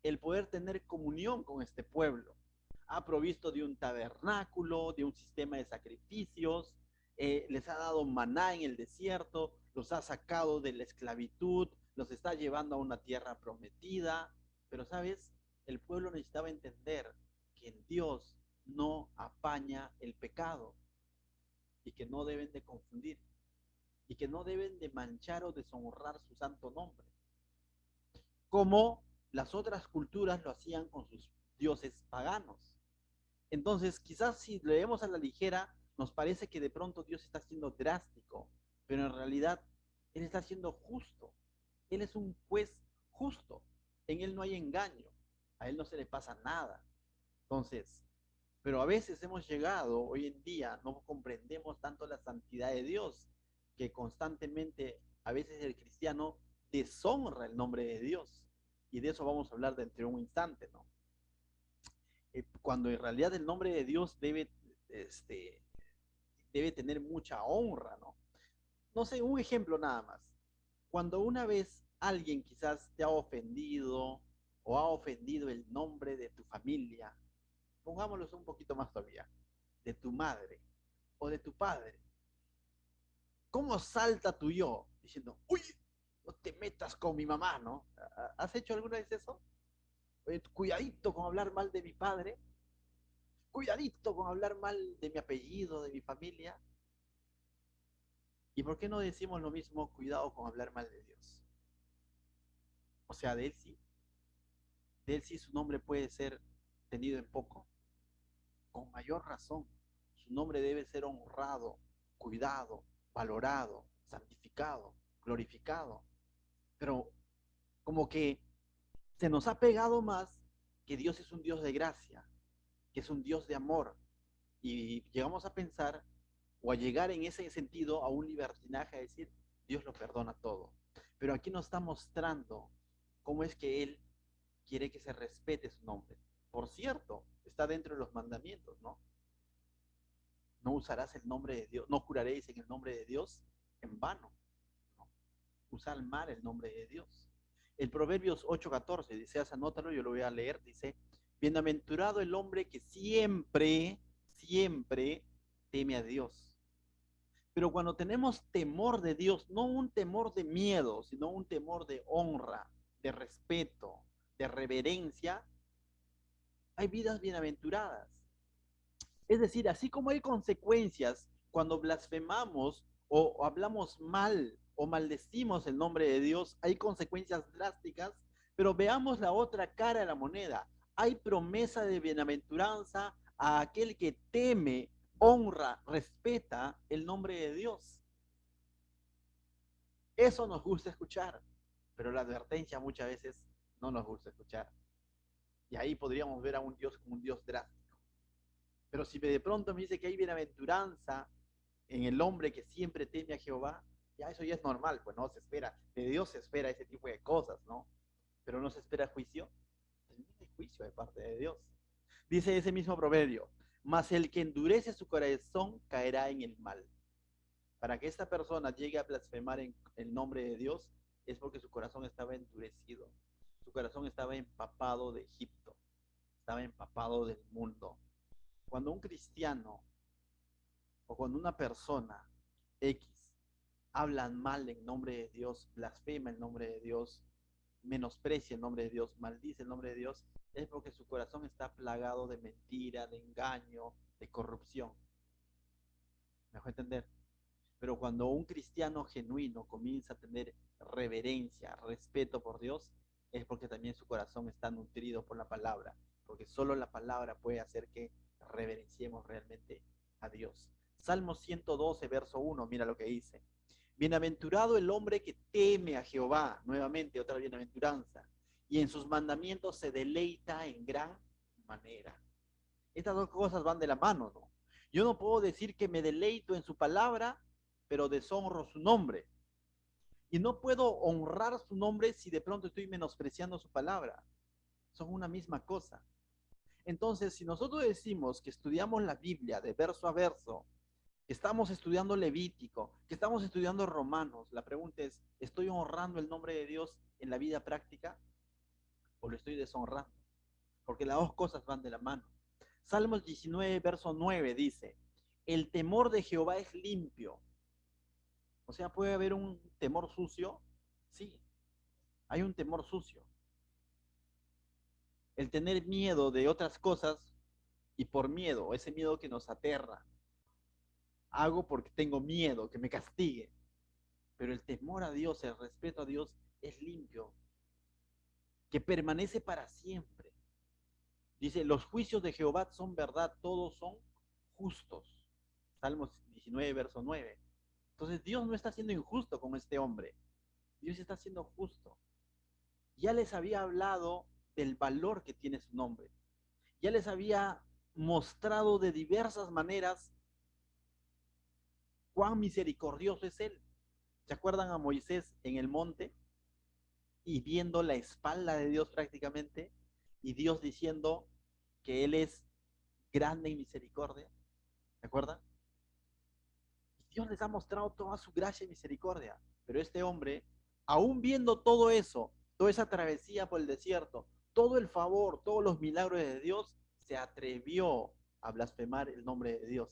S1: el poder tener comunión con este pueblo. Ha provisto de un tabernáculo, de un sistema de sacrificios, les ha dado maná en el desierto, los ha sacado de la esclavitud, los está llevando a una tierra prometida. Pero, ¿sabes? El pueblo necesitaba entender que en Dios no apaña el pecado y que no deben de confundir y que no deben de manchar o deshonrar su santo nombre, como las otras culturas lo hacían con sus dioses paganos. Entonces, quizás si leemos a la ligera, nos parece que de pronto Dios está siendo drástico, pero en realidad Él está siendo justo. Él es un juez justo. En Él no hay engaño. A Él no se le pasa nada. Entonces, pero a veces hemos llegado, hoy en día, no comprendemos tanto la santidad de Dios, que constantemente, a veces el cristiano deshonra el nombre de Dios. Y de eso vamos a hablar dentro de un instante, ¿no? Cuando en realidad el nombre de Dios debe tener mucha honra, ¿no? No sé, un ejemplo nada más. Cuando una vez alguien quizás te ha ofendido o ha ofendido el nombre de tu familia, pongámoslo un poquito más todavía, de tu madre o de tu padre, ¿cómo salta tu yo diciendo, uy, no te metas con mi mamá, ¿no? ¿Has hecho alguna vez eso? Oye, cuidadito con hablar mal de mi padre, cuidadito con hablar mal de mi apellido, de mi familia. ¿Y por qué no decimos lo mismo, cuidado con hablar mal de Dios? O sea, de él sí su nombre puede ser tenido en poco. Con mayor razón, su nombre debe ser honrado, cuidado, valorado, santificado, glorificado. Pero como que se nos ha pegado más que Dios es un Dios de gracia, que es un Dios de amor. Y llegamos a pensar o a llegar en ese sentido a un libertinaje, a decir, Dios lo perdona todo. Pero aquí nos está mostrando cómo es que Él quiere que se respete su nombre. Por cierto, está dentro de los mandamientos, ¿no? No usarás el nombre de Dios, no juraréis en el nombre de Dios en vano, ¿no? Usar mal el nombre de Dios. El Proverbios 8:14, dice, anótalo, yo lo voy a leer, dice, bienaventurado el hombre que siempre, siempre teme a Dios. Pero cuando tenemos temor de Dios, no un temor de miedo, sino un temor de honra, de respeto, de reverencia, hay vidas bienaventuradas. Es decir, así como hay consecuencias cuando blasfemamos o hablamos mal o maldecimos el nombre de Dios, hay consecuencias drásticas, pero veamos la otra cara de la moneda. Hay promesa de bienaventuranza a aquel que teme, honra, respeta el nombre de Dios. Eso nos gusta escuchar, pero la advertencia muchas veces no nos gusta escuchar. Y ahí podríamos ver a un Dios como un Dios drástico. Pero si de pronto me dice que hay bienaventuranza en el hombre que siempre teme a Jehová, ya eso ya es normal, pues no se espera, de Dios se espera ese tipo de cosas, ¿no? Pero no se espera juicio, también hay juicio de parte de Dios. Dice ese mismo proverbio, mas el que endurece su corazón caerá en el mal. Para que esta persona llegue a blasfemar en el nombre de Dios, es porque su corazón estaba endurecido, su corazón estaba empapado de Egipto, estaba empapado del mundo. Cuando un cristiano o cuando una persona X hablan mal en nombre de Dios, blasfema el nombre de Dios, menosprecia el nombre de Dios, maldice el nombre de Dios, es porque su corazón está plagado de mentira, de engaño, de corrupción. ¿Me dejó entender? Pero cuando un cristiano genuino comienza a tener reverencia, respeto por Dios, es porque también su corazón está nutrido por la palabra, porque solo la palabra puede hacer que reverenciemos realmente a Dios. Salmo 112, verso 1, mira lo que dice. Bienaventurado el hombre que teme a Jehová, nuevamente otra bienaventuranza, y en sus mandamientos se deleita en gran manera. Estas dos cosas van de la mano, ¿no? Yo no puedo decir que me deleito en su palabra, pero deshonro su nombre. Y no puedo honrar su nombre si de pronto estoy menospreciando su palabra. Son una misma cosa. Entonces, si nosotros decimos que estudiamos la Biblia de verso a verso, que estamos estudiando Levítico, que estamos estudiando Romanos, la pregunta es, ¿estoy honrando el nombre de Dios en la vida práctica o lo estoy deshonrando? Porque las dos cosas van de la mano. Salmos 19, verso 9 dice, el temor de Jehová es limpio. O sea, ¿puede haber un temor sucio? Sí, hay un temor sucio. El tener miedo de otras cosas y por miedo, ese miedo que nos aterra. Hago porque tengo miedo, que me castigue. Pero el temor a Dios, el respeto a Dios es limpio, que permanece para siempre. Dice, los juicios de Jehová son verdad, todos son justos. Salmos 19, verso 9. Entonces Dios no está siendo injusto con este hombre. Dios está siendo justo. Ya les había hablado del valor que tiene su nombre. Ya les había mostrado de diversas maneras cuán misericordioso es Él. ¿Se acuerdan a Moisés en el monte y viendo la espalda de Dios prácticamente? Y Dios diciendo que Él es grande en misericordia. ¿Se acuerdan? Dios les ha mostrado toda su gracia y misericordia. Pero este hombre, aún viendo todo eso, toda esa travesía por el desierto, todo el favor, todos los milagros de Dios, se atrevió a blasfemar el nombre de Dios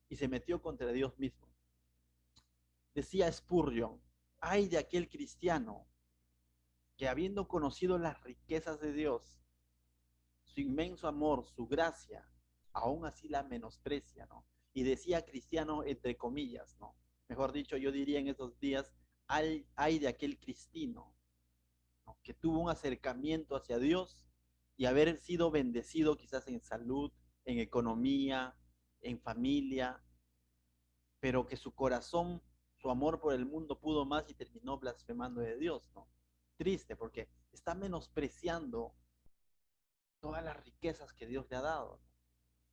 S1: y se metió contra Dios mismo. Decía Spurgeon, ay de aquel cristiano que habiendo conocido las riquezas de Dios, su inmenso amor, su gracia, aún así la menosprecia, ¿no? Y decía cristiano entre comillas, ¿no? Mejor dicho, yo diría en estos días, hay de aquel cristino, ¿no? Que tuvo un acercamiento hacia Dios y haber sido bendecido quizás en salud, en economía, en familia, pero que su corazón, su amor por el mundo pudo más y terminó blasfemando de Dios, ¿no? Triste, porque está menospreciando todas las riquezas que Dios le ha dado.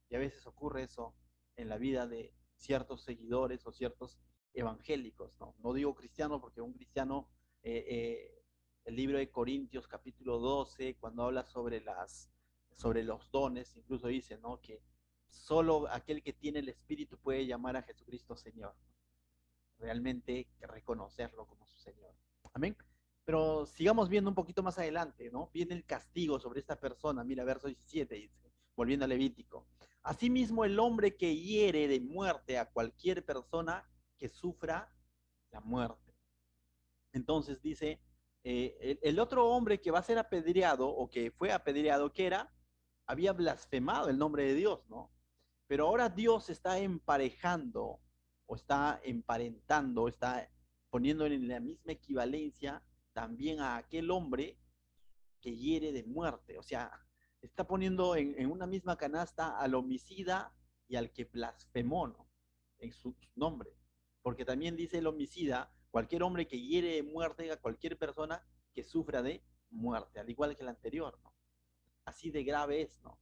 S1: Y a veces ocurre eso en la vida de ciertos seguidores o ciertos evangélicos, ¿no? No digo cristiano porque un cristiano, el libro de Corintios capítulo 12, cuando habla sobre los dones, incluso dice, ¿no? Que solo aquel que tiene el Espíritu puede llamar a Jesucristo Señor. Realmente reconocerlo como su Señor. Amén. Pero sigamos viendo un poquito más adelante, ¿no? Viene el castigo sobre esta persona. Mira, verso 17 dice, volviendo a Levítico. Asimismo, el hombre que hiere de muerte a cualquier persona que sufra la muerte. Entonces dice, el otro hombre que va a ser apedreado o que fue apedreado, ¿qué era? Había blasfemado el nombre de Dios, ¿no? Pero ahora Dios está emparejando o está emparentando, está poniendo en la misma equivalencia también a aquel hombre que hiere de muerte. O sea, está poniendo en una misma canasta al homicida y al que blasfemó, ¿no? En su nombre. Porque también dice el homicida, cualquier hombre que hiere de muerte a cualquier persona que sufra de muerte, al igual que el anterior, ¿no? Así de grave es, ¿no?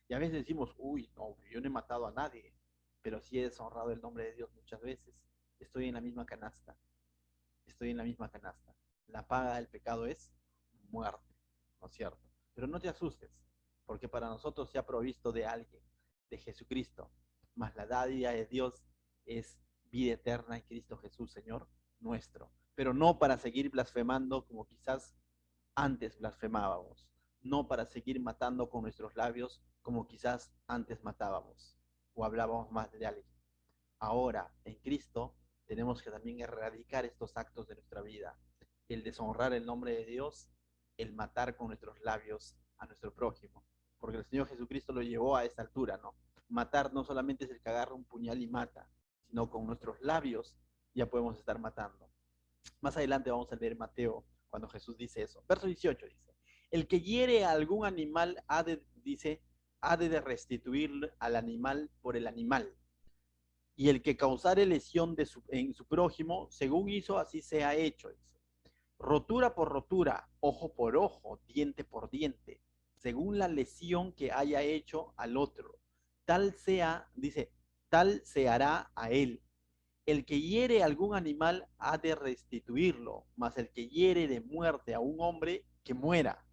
S1: Y a veces decimos, uy, no, yo no he matado a nadie, pero sí he deshonrado el nombre de Dios muchas veces. Estoy en la misma canasta, estoy en la misma canasta. La paga del pecado es muerte, ¿no es cierto? Pero no te asustes, porque para nosotros se ha provisto de alguien, de Jesucristo, más la dádiva de Dios es vida eterna en Cristo Jesús, Señor nuestro. Pero no para seguir blasfemando como quizás antes blasfemábamos, no para seguir matando con nuestros labios como quizás antes matábamos o hablábamos más de alguien. Ahora, en Cristo, tenemos que también erradicar estos actos de nuestra vida. El deshonrar el nombre de Dios, el matar con nuestros labios a nuestro prójimo. Porque el Señor Jesucristo lo llevó a esta altura, ¿no? Matar no solamente es el que agarra un puñal y mata, sino con nuestros labios ya podemos estar matando. Más adelante vamos a leer Mateo cuando Jesús dice eso. Verso 18 dice, el que hiere a algún animal ha de restituir al animal por el animal. Y el que causare lesión en su prójimo, según hizo, así sea hecho. Dice. Rotura por rotura, ojo por ojo, diente por diente, según la lesión que haya hecho al otro. Tal sea, dice, tal se hará a él. El que hiere algún animal ha de restituirlo, mas el que hiere de muerte a un hombre, que muera.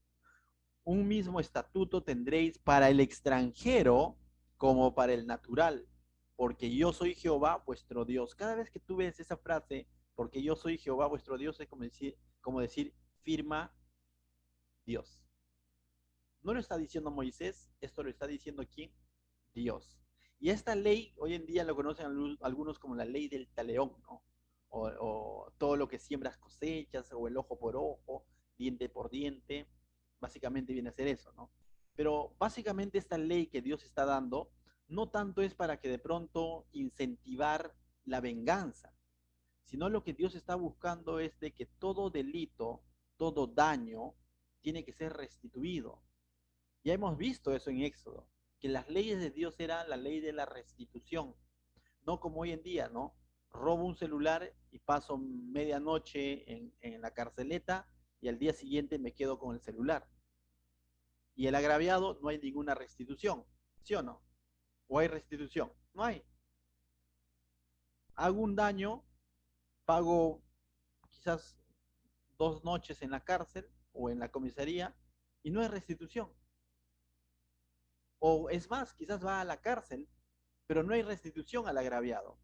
S1: Un mismo estatuto tendréis para el extranjero como para el natural, porque yo soy Jehová vuestro Dios. Cada vez que tú ves esa frase, porque yo soy Jehová vuestro Dios, es como decir firma Dios. No lo está diciendo Moisés, esto lo está diciendo ¿quién? Dios. Y esta ley hoy en día lo conocen algunos como la ley del talión, ¿no? O todo lo que siembras cosechas, o el ojo por ojo, diente por diente, básicamente viene a ser eso, ¿no? Pero básicamente esta ley que Dios está dando no tanto es para que de pronto incentivar la venganza, sino lo que Dios está buscando es de que todo delito, todo daño, tiene que ser restituido. Ya hemos visto eso en Éxodo, que las leyes de Dios eran la ley de la restitución, no como hoy en día, ¿no? Robo un celular y paso medianoche en la carceleta y al día siguiente me quedo con el celular. Y el agraviado no hay ninguna restitución, ¿sí o no? ¿O hay restitución? No hay. Hago un daño, pago quizás 2 noches en la cárcel o en la comisaría y no hay restitución. O es más, quizás va a la cárcel, pero no hay restitución al agraviado.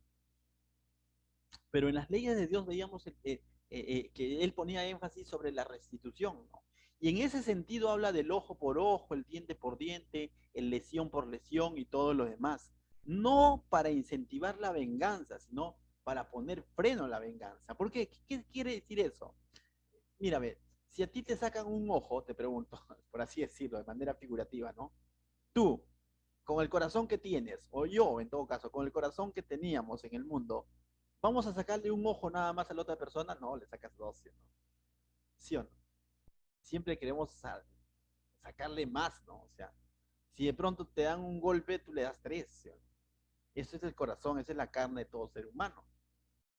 S1: Pero en las leyes de Dios veíamos que él ponía énfasis sobre la restitución, ¿no? Y en ese sentido habla del ojo por ojo, el diente por diente, el lesión por lesión y todo lo demás. No para incentivar la venganza, sino para poner freno a la venganza. ¿Por qué? ¿Qué quiere decir eso? Mira, ve, si a ti te sacan un ojo, te pregunto, por así decirlo, de manera figurativa, ¿no? Tú, con el corazón que tienes, o yo en todo caso, con el corazón que teníamos en el mundo, ¿vamos a sacarle un ojo nada más a la otra persona? No, le sacas dos, ¿sí o no? ¿Sí o no? Siempre queremos sacarle más, ¿no? O sea, si de pronto te dan un golpe, tú le das tres, ¿sí o no? Eso es el corazón, esa es la carne de todo ser humano.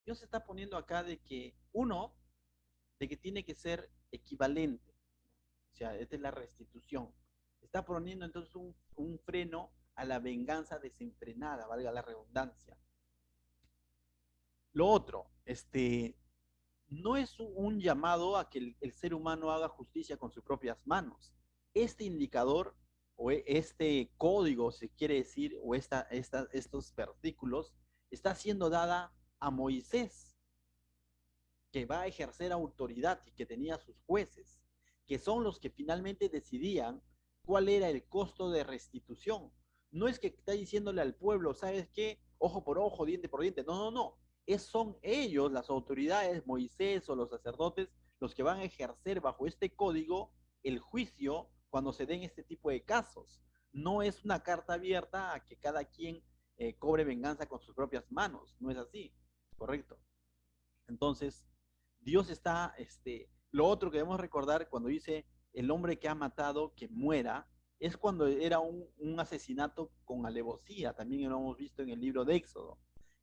S1: Dios se está poniendo acá de que, uno, de que tiene que ser equivalente. O sea, esta es la restitución. Está poniendo entonces un freno a la venganza desenfrenada, valga la redundancia. Lo otro, no es un llamado a que el ser humano haga justicia con sus propias manos. Este indicador o este código, se quiere decir, o estos versículos, está siendo dada a Moisés, que va a ejercer autoridad y que tenía sus jueces, que son los que finalmente decidían cuál era el costo de restitución. No es que está diciéndole al pueblo, ¿sabes qué? Ojo por ojo, diente por diente. No, no, no. Son ellos, las autoridades, Moisés o los sacerdotes, los que van a ejercer bajo este código el juicio cuando se den este tipo de casos. No es una carta abierta a que cada quien cobre venganza con sus propias manos. No es así, ¿correcto? Entonces, Dios está, lo otro que debemos recordar cuando dice el hombre que ha matado, que muera, es cuando era un asesinato con alevosía, también lo hemos visto en el libro de Éxodo,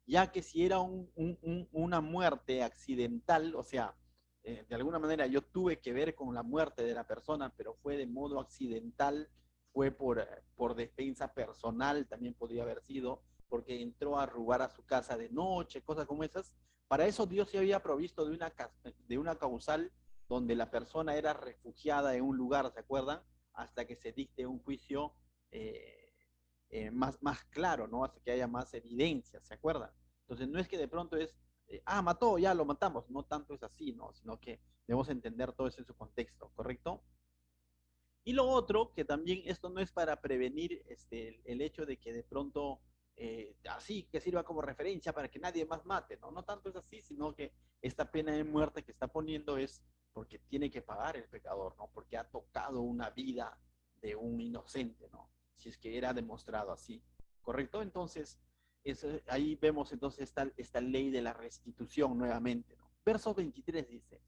S1: ya que si era una muerte accidental, o sea, de alguna manera yo tuve que ver con la muerte de la persona, pero fue de modo accidental, fue por defensa personal, también podría haber sido, porque entró a robar a su casa de noche, cosas como esas. Para eso Dios se había provisto de una causal donde la persona era refugiada en un lugar, ¿se acuerdan? Hasta que se dicte un juicio más claro, ¿no? Hasta que haya más evidencia, ¿se acuerdan? Entonces no es que de pronto es, mató, ya lo matamos, no tanto es así, ¿no? Sino que debemos entender todo eso en su contexto, ¿correcto? Y lo otro, que también esto no es para prevenir el hecho de que de pronto así, que sirva como referencia para que nadie más mate, ¿no? No tanto es así, sino que esta pena de muerte que está poniendo es porque tiene que pagar el pecador, ¿no? Porque ha tocado una vida de un inocente, ¿no? Si es que era demostrado así, ¿correcto? Entonces, ahí vemos entonces esta ley de la restitución nuevamente, ¿no? Verso 23 dice,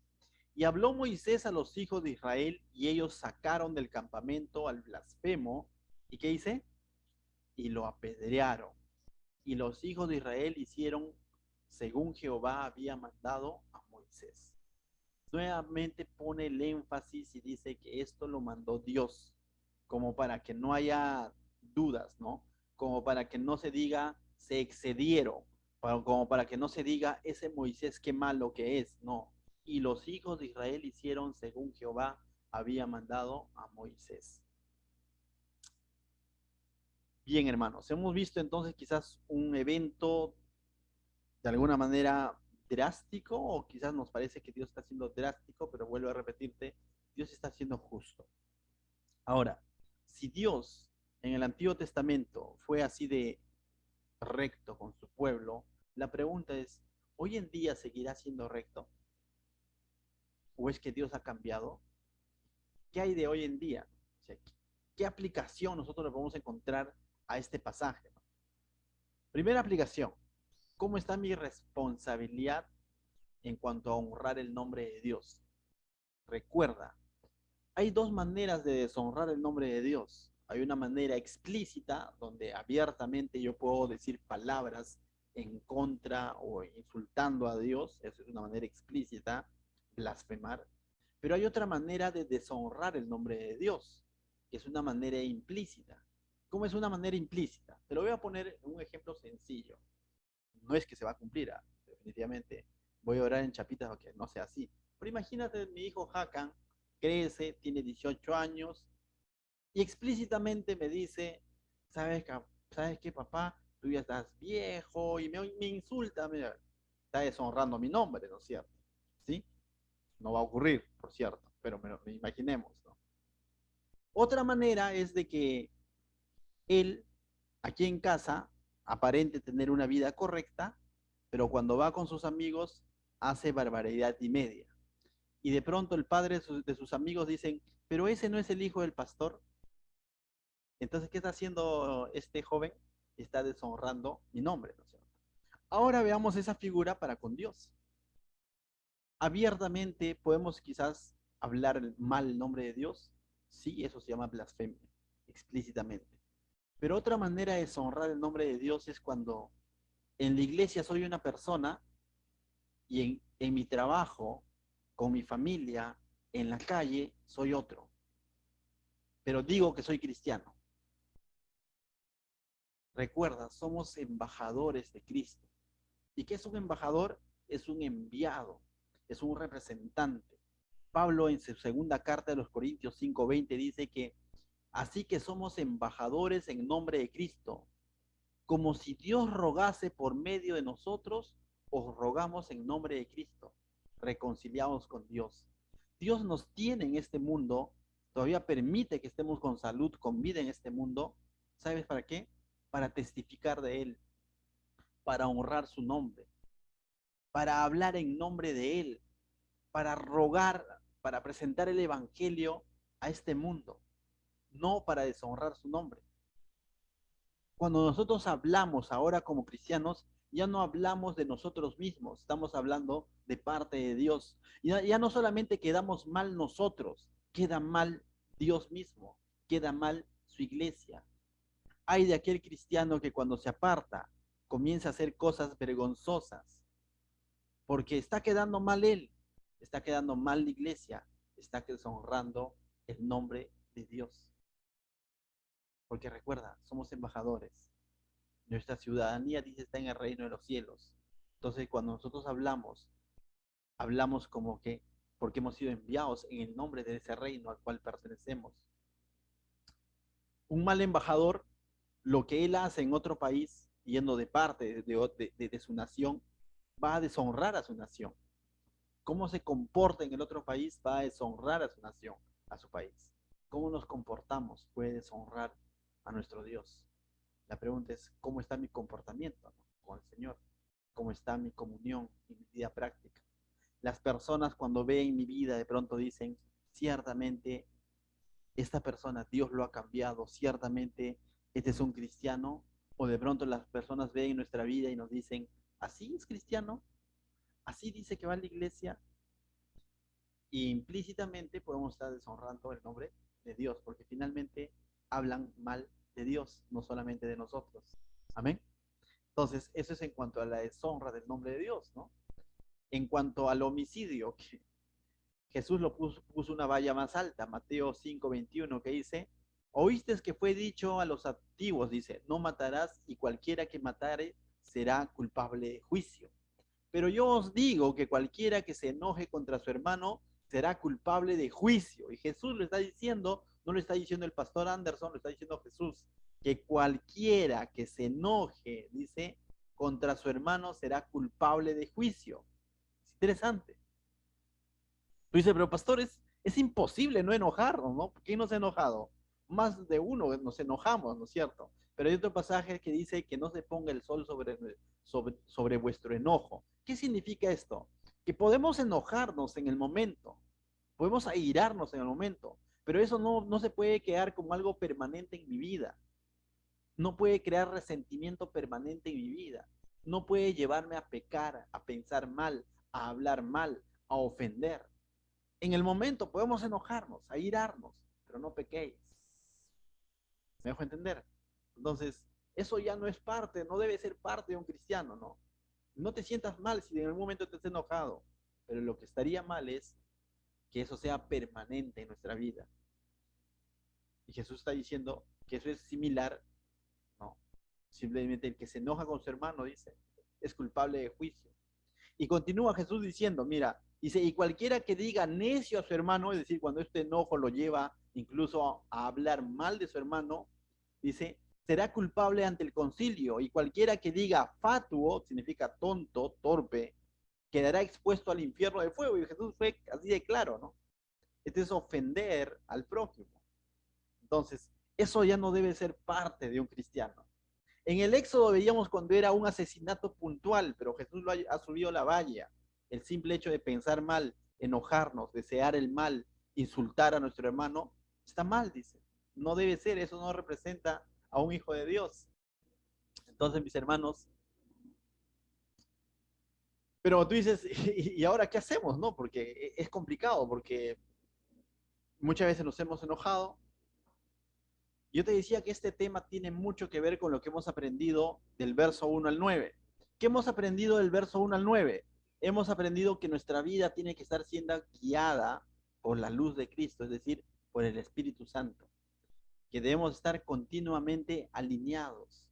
S1: y habló Moisés a los hijos de Israel y ellos sacaron del campamento al blasfemo, ¿y qué dice? Y lo apedrearon. Y los hijos de Israel hicieron según Jehová había mandado a Moisés. Nuevamente pone el énfasis y dice que esto lo mandó Dios, como para que no haya dudas, ¿no? Como para que no se diga se excedieron, como para que no se diga ese Moisés qué malo que es, no. Y los hijos de Israel hicieron según Jehová había mandado a Moisés. Bien, hermanos, hemos visto entonces quizás un evento de alguna manera drástico, o quizás nos parece que Dios está siendo drástico, pero vuelvo a repetirte, Dios está siendo justo. Ahora, si Dios en el Antiguo Testamento fue así de recto con su pueblo, la pregunta es, ¿hoy en día seguirá siendo recto? ¿O es que Dios ha cambiado? ¿Qué hay de hoy en día? O sea, ¿qué aplicación nosotros le podemos encontrar a este pasaje? Primera aplicación, ¿cómo está mi responsabilidad en cuanto a honrar el nombre de Dios? Recuerda, hay dos maneras de deshonrar el nombre de Dios. Hay una manera explícita, donde abiertamente yo puedo decir palabras en contra o insultando a Dios, eso es una manera explícita, blasfemar. Pero hay otra manera de deshonrar el nombre de Dios, que es una manera implícita. ¿Cómo es una manera implícita? Te lo voy a poner en un ejemplo sencillo. No es que se va a cumplir, definitivamente. Voy a orar en chapitas para que no sea así. Pero imagínate, mi hijo Hakan crece, tiene 18 años y explícitamente me dice, ¿sabes, ¿sabes qué, papá? Tú ya estás viejo y me insulta, está deshonrando mi nombre, ¿no es cierto? ¿Sí? No va a ocurrir, por cierto, pero me imaginemos, ¿no? Otra manera es de que él, aquí en casa, aparente tener una vida correcta, pero cuando va con sus amigos, hace barbaridad y media. Y de pronto el padre de sus amigos dicen, pero ese no es el hijo del pastor. Entonces, ¿qué está haciendo este joven? Está deshonrando mi nombre, ¿no es cierto? Ahora veamos esa figura para con Dios. Abiertamente podemos quizás hablar mal el nombre de Dios. Sí, eso se llama blasfemia, explícitamente. Pero otra manera de deshonrar el nombre de Dios es cuando en la iglesia soy una persona y en mi trabajo, con mi familia, en la calle, soy otro. Pero digo que soy cristiano. Recuerda, somos embajadores de Cristo. ¿Y qué es un embajador? Es un enviado, es un representante. Pablo en su segunda carta de los Corintios 5:20 dice que así que somos embajadores en nombre de Cristo, como si Dios rogase por medio de nosotros, os rogamos en nombre de Cristo, reconciliados con Dios. Dios nos tiene en este mundo, todavía permite que estemos con salud, con vida en este mundo. ¿Sabes para qué? Para testificar de Él, para honrar su nombre, para hablar en nombre de Él, para rogar, para presentar el Evangelio a este mundo, no para deshonrar su nombre. Cuando nosotros hablamos ahora como cristianos, ya no hablamos de nosotros mismos, estamos hablando de parte de Dios. Ya no solamente quedamos mal nosotros, queda mal Dios mismo, queda mal su iglesia. Hay de aquel cristiano que cuando se aparta comienza a hacer cosas vergonzosas, porque está quedando mal él, está quedando mal la iglesia, está deshonrando el nombre de Dios. Porque recuerda, somos embajadores. Nuestra ciudadanía dice está en el reino de los cielos. Entonces, cuando nosotros hablamos, hablamos como que porque hemos sido enviados en el nombre de ese reino al cual pertenecemos. Un mal embajador, lo que él hace en otro país, yendo de parte de su nación, va a deshonrar a su nación. Cómo se comporta en el otro país va a deshonrar a su nación, a su país. Cómo nos comportamos puede deshonrar a nuestro Dios. La pregunta es, ¿cómo está mi comportamiento, ¿no?, con el Señor? ¿Cómo está mi comunión y mi vida práctica? Las personas cuando ven mi vida de pronto dicen, ciertamente esta persona Dios lo ha cambiado, ciertamente este es un cristiano, o de pronto las personas ven nuestra vida y nos dicen, ¿así es cristiano? ¿Así dice que va a la iglesia? Y implícitamente podemos estar deshonrando el nombre de Dios, porque finalmente hablan mal de Dios, no solamente de nosotros. Amén. Entonces, eso es en cuanto a la deshonra del nombre de Dios, ¿no? En cuanto al homicidio, que Jesús lo puso una valla más alta, Mateo 5:21, que dice, oíste que fue dicho a los antiguos, dice, no matarás y cualquiera que matare será culpable de juicio. Pero yo os digo que cualquiera que se enoje contra su hermano será culpable de juicio. Y Jesús lo está diciendo, no lo está diciendo el pastor Anderson, lo está diciendo Jesús, que cualquiera que se enoje, dice, contra su hermano será culpable de juicio. Es interesante. Tú dices, pero pastor, es imposible no enojarnos, ¿no? ¿Quién no se ha enojado? Más de uno nos enojamos, ¿no es cierto? Pero hay otro pasaje que dice que no se ponga el sol sobre vuestro enojo. ¿Qué significa esto? Que podemos enojarnos en el momento, podemos airarnos en el momento, pero eso no se puede quedar como algo permanente en mi vida. No puede crear resentimiento permanente en mi vida. No puede llevarme a pecar, a pensar mal, a hablar mal, a ofender. En el momento podemos enojarnos, airarnos, pero no pequéis. ¿Me dejo entender? Entonces, eso ya no es parte, no debe ser parte de un cristiano, ¿no? No te sientas mal si en algún momento te has enojado, pero lo que estaría mal es que eso sea permanente en nuestra vida. Y Jesús está diciendo que eso es similar, ¿no? Simplemente el que se enoja con su hermano, dice, es culpable de juicio. Y continúa Jesús diciendo, mira, dice, y cualquiera que diga necio a su hermano, es decir, cuando este enojo lo lleva incluso a hablar mal de su hermano, dice, será culpable ante el concilio, y cualquiera que diga fatuo, significa tonto, torpe, quedará expuesto al infierno de fuego. Y Jesús fue así de claro, ¿no? Este es ofender al prójimo. Entonces, eso ya no debe ser parte de un cristiano. En el Éxodo veíamos cuando era un asesinato puntual, pero Jesús lo ha subido la valla. El simple hecho de pensar mal, enojarnos, desear el mal, insultar a nuestro hermano, está mal, dice. No debe ser, eso no representa a un hijo de Dios. Entonces, mis hermanos, pero tú dices, ¿y ahora qué hacemos? No, porque es complicado, porque muchas veces nos hemos enojado. Yo te decía que este tema tiene mucho que ver con lo que hemos aprendido del verso 1 al 9. ¿Qué hemos aprendido del verso 1 al 9? Hemos aprendido que nuestra vida tiene que estar siendo guiada por la luz de Cristo, es decir, por el Espíritu Santo. Que debemos estar continuamente alineados,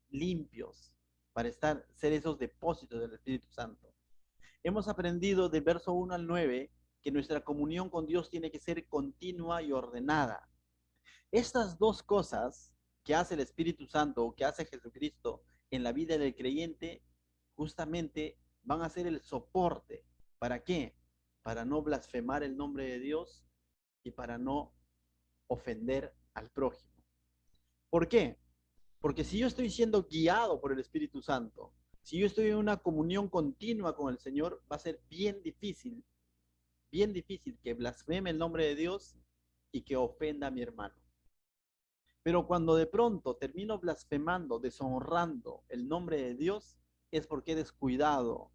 S1: limpios, para ser esos depósitos del Espíritu Santo. Hemos aprendido del verso 1 al 9 que nuestra comunión con Dios tiene que ser continua y ordenada. Estas dos cosas que hace el Espíritu Santo o que hace Jesucristo en la vida del creyente, justamente van a ser el soporte. ¿Para qué? Para no blasfemar el nombre de Dios y para no ofender al prójimo. ¿Por qué? Porque si yo estoy siendo guiado por el Espíritu Santo, si yo estoy en una comunión continua con el Señor, va a ser bien difícil que blasfeme el nombre de Dios y que ofenda a mi hermano. Pero cuando de pronto termino blasfemando, deshonrando el nombre de Dios, es porque he descuidado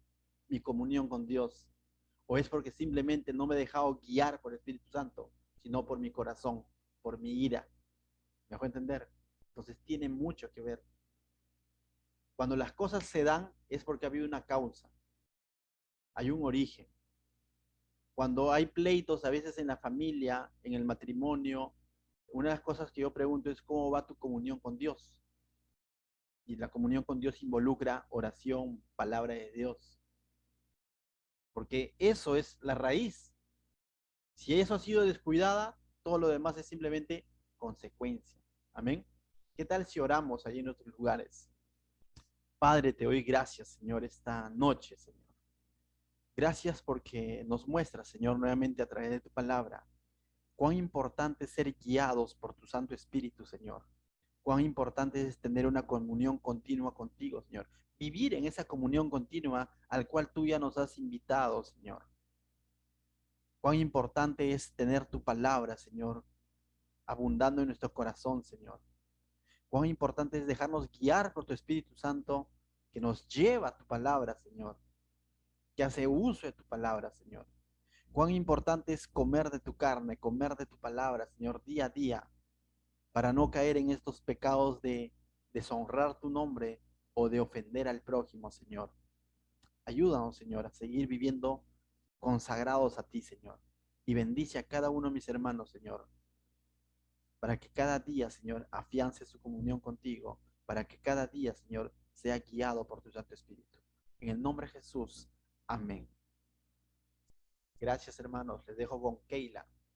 S1: mi comunión con Dios. O es porque simplemente no me he dejado guiar por el Espíritu Santo, sino por mi corazón, por mi ira. ¿Me dejo entender? Entonces tiene mucho que ver. Cuando las cosas se dan es porque ha habido una causa, hay un origen. Cuando hay pleitos a veces en la familia, en el matrimonio, una de las cosas que yo pregunto es cómo va tu comunión con Dios. Y la comunión con Dios involucra oración, palabra de Dios. Porque eso es la raíz. Si eso ha sido descuidada, todo lo demás es simplemente consecuencia. Amén. ¿Qué tal si oramos allí en nuestros lugares? Padre, te doy gracias, Señor, esta noche, Señor. Gracias porque nos muestras, Señor, nuevamente a través de tu palabra, cuán importante es ser guiados por tu Santo Espíritu, Señor. Cuán importante es tener una comunión continua contigo, Señor. Vivir en esa comunión continua al cual tú ya nos has invitado, Señor. Cuán importante es tener tu palabra, Señor, abundando en nuestro corazón, Señor. Cuán importante es dejarnos guiar por tu Espíritu Santo que nos lleva a tu palabra, Señor, que hace uso de tu palabra, Señor. Cuán importante es comer de tu carne, comer de tu palabra, Señor, día a día, para no caer en estos pecados de deshonrar tu nombre o de ofender al prójimo, Señor. Ayúdanos, Señor, a seguir viviendo consagrados a ti, Señor. Y bendice a cada uno de mis hermanos, Señor, para que cada día, Señor, afiance su comunión contigo, para que cada día, Señor, sea guiado por tu Santo Espíritu. En el nombre de Jesús, amén. Gracias, hermanos. Les dejo con Keila.